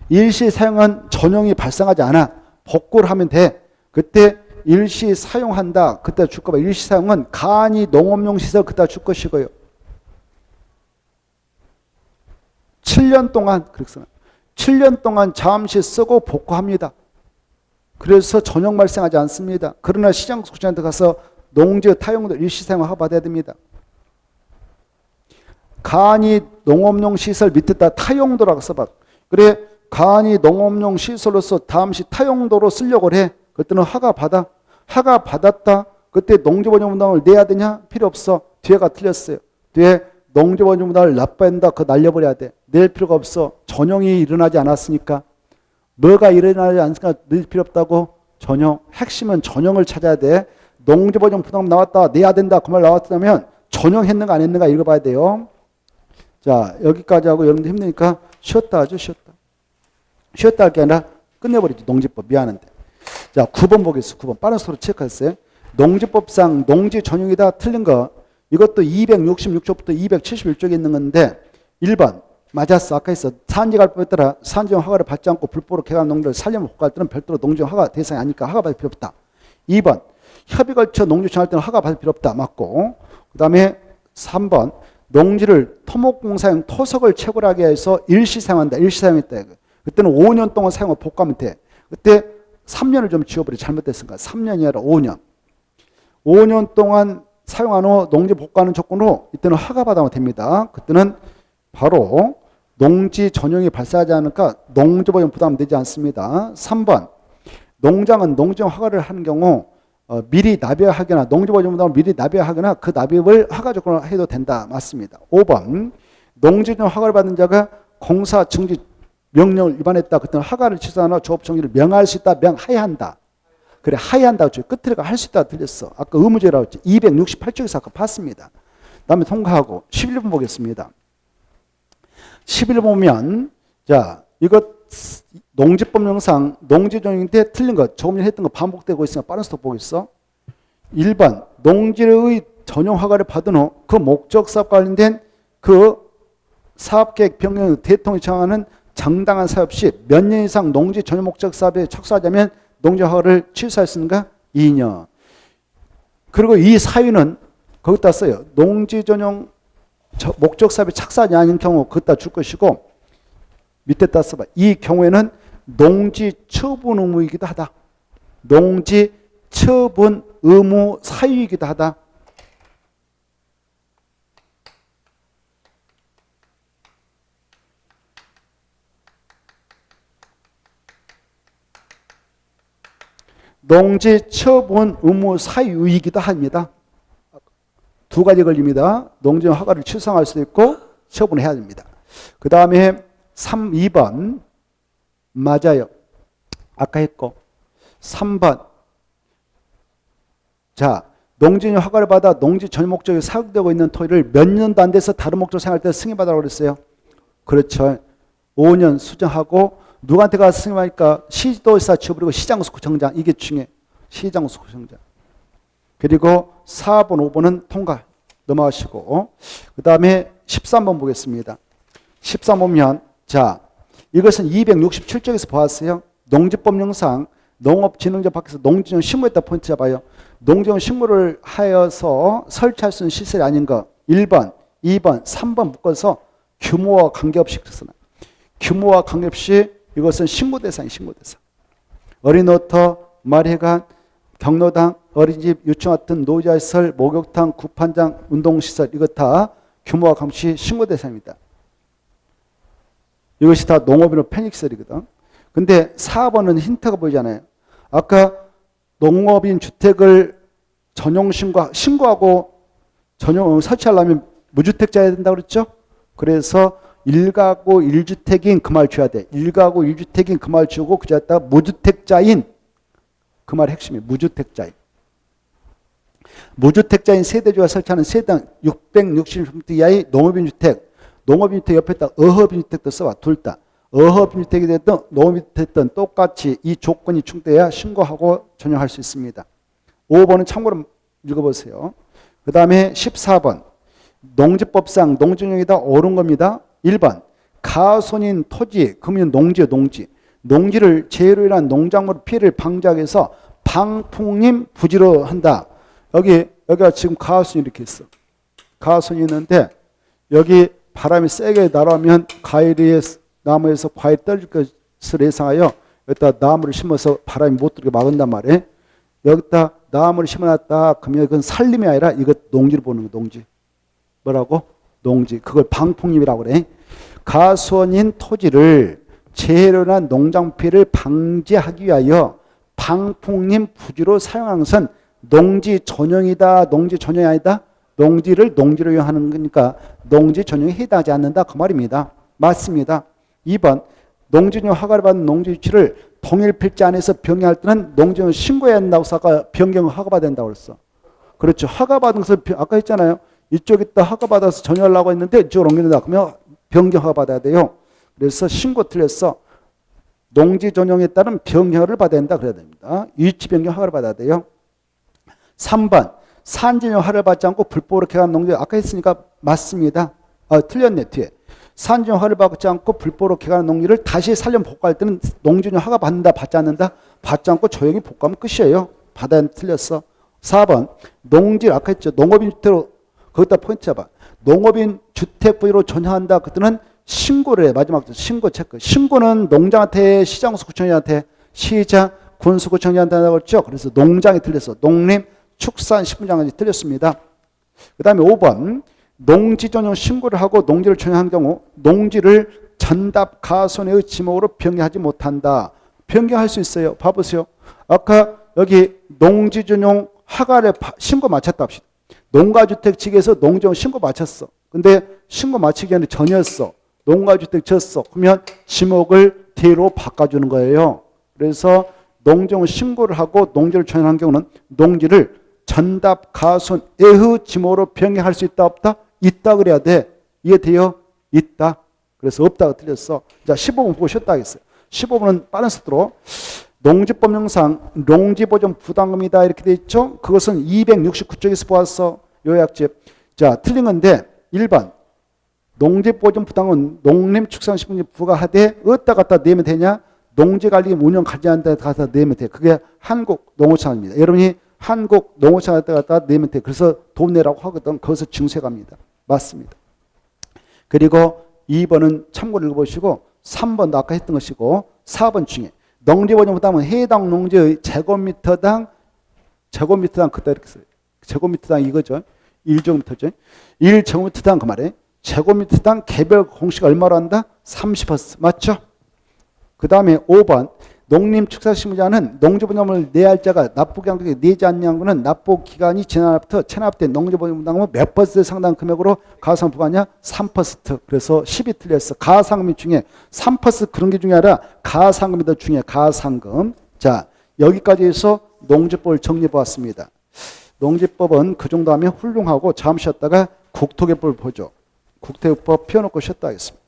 S1: 일시 사용은 전용이 발생하지 않아. 복구를 하면 돼. 그때 일시 사용한다. 그때 줄 거봐. 일시 사용은 간이 농업용 시설 그때 줄 것이고요. 7년 동안 그렇게 7년 동안 잠시 쓰고 복구합니다. 그래서 전용 발생하지 않습니다. 그러나 시장구청장한테 가서 농지 타용도 일시사용 허가받아야 됩니다. 간이 농업용 시설 밑에다 타용도라고 써봐. 그래 간이 농업용 시설로서 잠시 타용도로 쓰려고 해. 그때는 허가받아. 허가받았다. 그때 농지보존분담을 내야 되냐? 필요 없어. 뒤에가 틀렸어요. 뒤에 농지보존분담을 납부해야 된다. 그거 날려버려야 돼. 낼 필요가 없어. 전용이 일어나지 않았으니까. 뭐가 일어나지 않으니까 낼 필요 없다고? 전용. 핵심은 전용을 찾아야 돼. 농지보존 부담 나왔다. 내야 된다. 그 말 나왔다면 전용했는가 안 했는가 읽어봐야 돼요. 자, 여기까지 하고 여러분들 힘드니까 쉬었다 하죠. 쉬었다. 쉬었다 할 게 아니라 끝내버리죠. 농지법. 미안한데. 자, 9번 보겠습니다. 9번. 빠른 속도로 체크했어요. 농지법상 농지 전용이다. 틀린 거. 이것도 266쪽부터 271쪽에 있는 건데 1번. 맞았어. 아까 했어. 산지갈법에 따라 산지용 허가를 받지 않고 불법으로 개간 농지를 살려면 복구할 때는 별도로 농지용 허가 대상이 아니니까 허가 받을 필요 없다. 2번. 협의 걸쳐 농지 전할 때는 허가 받을 필요 없다. 맞고. 그 다음에 3번. 농지를 토목공사용 토석을 채굴하게 해서 일시 사용한다. 일시 사용했다. 그때는 5년 동안 사용을 복구하면 돼. 그때 3년을 좀 지워버려. 잘못됐으니까. 3년이 아니라 5년. 5년 동안 사용한 후 농지 복구하는 조건으로 이때는 허가 받으면 됩니다. 그때는 바로 농지 전용이 발생하지 않으니까 농지보존 부담되지 않습니다. 3번. 농장은 농지용 허가를 하는 경우 미리 납입하거나 농지보존 부담을 미리 납입하거나 그 납입을 허가 조건으로 해도 된다. 맞습니다. 5번. 농지용 허가를 받은 자가 공사 정지 명령을 위반했다. 그때는 허가를 취소하거나 조업 정지를 명할 수 있다. 명하여야 한다. 그래 하여야 한다고 했죠. 끝에 할 수 있다 틀렸어. 아까 의무제라고 했죠. 268쪽에서 아까 봤습니다. 다음에 통과하고 11번 보겠습니다. 11번 보면 자 이것 농지법령상 농지전용인데 틀린 것 조금 전에 했던 거 반복되고 있으니까 빠른 스톱 보겠어. 1번 농지의 전용 허가를 받은 후 그 목적 사업과 관련된 그 사업계획 변경을 대통령이 정하는 정당한 사업 시 몇 년 이상 농지 전용 목적 사업에 착수하자면 농지 허가를 취소할 수 있는가? 2년. 그리고 이 사유는 거기다 써요. 농지 전용 목적사업이 착사하지 않은 경우 그것다 줄 것이고 밑에다 써봐. 이 경우에는 농지 처분 의무이기도 하다. 농지 처분 의무 사유이기도 하다. 농지 처분 의무 사유이기도 합니다. 두 가지 걸립니다. 농지 허가를 취소할 수도 있고 처분해야 됩니다. 그 다음에 2번 맞아요. 아까 했고 3번 자 농지는 허가를 받아 농지 전 목적에 사용되고 있는 토지를 몇 년도 안 돼서 다른 목적 사용할 때 승인받으라고 그랬어요. 그렇죠. 5년 수정하고 누구한테 가서 승인하니까 시도지사 지부리고 시장구청장 이게 중요해. 시장구청장. 그리고 4번 5번은 통과 넘어가시고 그 다음에 13번 보겠습니다. 13번 보면 자 이것은 267쪽에서 보았어요. 농지법령상 농업진흥제 밖에서 농지용 신고했다 포인트 잡아요. 농지용 신고를 하여서 설치할 수 있는 시설이 아닌 거 1번, 2번, 3번 묶어서 규모와 관계없이 그랬어요. 규모와 관계없이 이것은 신고 대상이 신고 대상. 어린오터, 마을회관, 경로당, 어린이집, 유치원 같은 노자시설, 목욕탕, 구판장, 운동시설 이것 다 규모와 관계없이 신고 대상입니다. 이것이 다 농업인으로 편익시설이거든. 근데 4번은 힌트가 보이잖아요. 아까 농업인 주택을 전용 신고하고 전용 설치하려면 무주택자여야 된다고 그랬죠? 그래서 1가구 1주택인 그 말 줘야 돼. 1가구 1주택인 그 말 주고 그자다 무주택자인 그 말 핵심이 무주택자인. 무주택자인 세대주가 설치하는 세당 660m 이하의 농업인 주택. 농업인 주택 옆에다 어업인 주택도 써봐. 둘 다. 어업인 주택이 됐든 농업인 주택이 됐든 똑같이 이 조건이 충족돼야 신고하고 전용할 수 있습니다. 5번은 참고로 읽어보세요. 그 다음에 14번. 농지법상 농지용에다 옳은 겁니다. 1번. 가손인 토지, 그러면 농지요, 농지. 농지를 재해로 인한 농작물 피해를 방지하기 위해서 방풍림 부지로 한다. 여기가 지금 가손이 이렇게 있어. 가손이 있는데 여기 바람이 세게 날아오면 과일의 나무에서 과일 떨어질 것을 예상하여 여기다 나무를 심어서 바람이 못 들게 막은단 말이에요. 여기다 나무를 심어놨다. 그러면 이건 살림이 아니라 이것 농지를 보는 거 농지. 뭐라고? 농지. 그걸 방풍림이라고 그래. 가수원인 토지를 재해로 인한 농장 피해를 방지하기 위하여 방풍림 부지로 사용하는 것은 농지 전용이다. 농지 전용이 아니다. 농지를 농지로 이용하는 거니까 농지 전용에 해당하지 않는다. 그 말입니다. 맞습니다. 2번. 농지용 허가를 받은 농지 유치를 동일 필지 안에서 변경할 때는 농지용 신고해야 한다고 해서 아까 변경을 허가받아야 된다고 그랬어. 그렇죠. 허가받은 것을 아까 했잖아요. 이쪽에다 허가받아서 전용하려고 했는데 이쪽으로 옮겨낸다. 그러면 변경 허가받아야 돼요. 그래서 신고 틀렸어. 농지 전용에 따른 변경을 받아야 된다. 그래야 됩니다. 위치 변경 허가를 받아야 돼요. 3번. 산지용 허가를 받지 않고 불법으로 개간 농지 아까 했으니까 맞습니다. 틀렸네 뒤에. 산지용 허가를 받지 않고 불법으로 개간 농지를 다시 살림 복구할 때는 농지용 허가 받는다 받지 않는다? 받지 않고 조용히 복구하면 끝이에요. 받아야 틀렸어. 4번. 농지 아까 했죠. 농업인 주택으로 거기다 포인트 잡아. 농업인 주택 부지로 전환한다. 그때는 신고를 해. 마지막 신고 체크. 신고는 농장한테 시장구청장한테 시장 군수구청장한테 한다고 했죠. 그래서 농장이 틀렸어. 농림 축산 식품장이 틀렸습니다. 그 다음에 5번. 농지 전용 신고를 하고 농지를 전용한 경우 농지를 전답 가손의 지목으로 변경하지 못한다. 변경할 수 있어요. 봐보세요. 아까 여기 농지 전용 허가를 신고 마쳤다 합시다. 농가주택 측에서 농지용 신고 마쳤어. 근데 신고 마치기 전에 전이었어. 농가주택 졌어. 그러면 지목을 뒤로 바꿔주는 거예요. 그래서 농지용 신고를 하고 농지를 전환한 경우는 농지를 전답 가손 애후 지목으로 변경할 수 있다 없다? 있다 그래야 돼. 이해돼요? 있다. 그래서 없다가 틀렸어. 자 15번 보고 쉬었다 하겠어요. 15번은 빠른 속도로 농지법령상 농지보존 부담금이다 이렇게 돼 있죠. 그것은 269쪽에서 보았어. 요약집. 자 틀린 건데 1번 농지보존 부담금은 농림축산식품부 부과하되 어디다 갖다 내면 되냐? 농지관리 운영 관리하는 데 갖다 내면 돼. 그게 한국농어청입니다. 여러분이 한국농어청한테 갖다 내면 돼. 그래서 돈 내라고 하거든. 거기서 증세 갑니다. 맞습니다. 그리고 2번은 참고를 읽어보시고 3번도 아까 했던 것이고 4번 중에 농지보존부담은 해당 농지의 제곱미터당 그때 이렇게 써요. 제곱미터당 이거죠. 1제곱미터죠. 1제곱미터당 그 말에 제곱미터당 개별 공시가 얼마로 한다? 30% 맞죠? 그 다음에 5번 농림축산식물자는 농지보존을 내야 할 자가 납부기간에 내지 않는 거는 납부기간이 지난 날부터 체납된 농지보존부담은 몇 퍼센트 상당 금액으로 가상 부과하냐? 3%. 그래서 10이 틀렸어. 가상금 중에 3% 그런 게 중요해 아니라 가상금이 더 중요해. 가상금. 자, 여기까지 해서 농지법을 정리해 보았습니다. 농지법은 그 정도 하면 훌륭하고 잠시 쉬었다가 국토개법을 보죠. 국토개법 펴놓고 쉬었다 하겠습니다.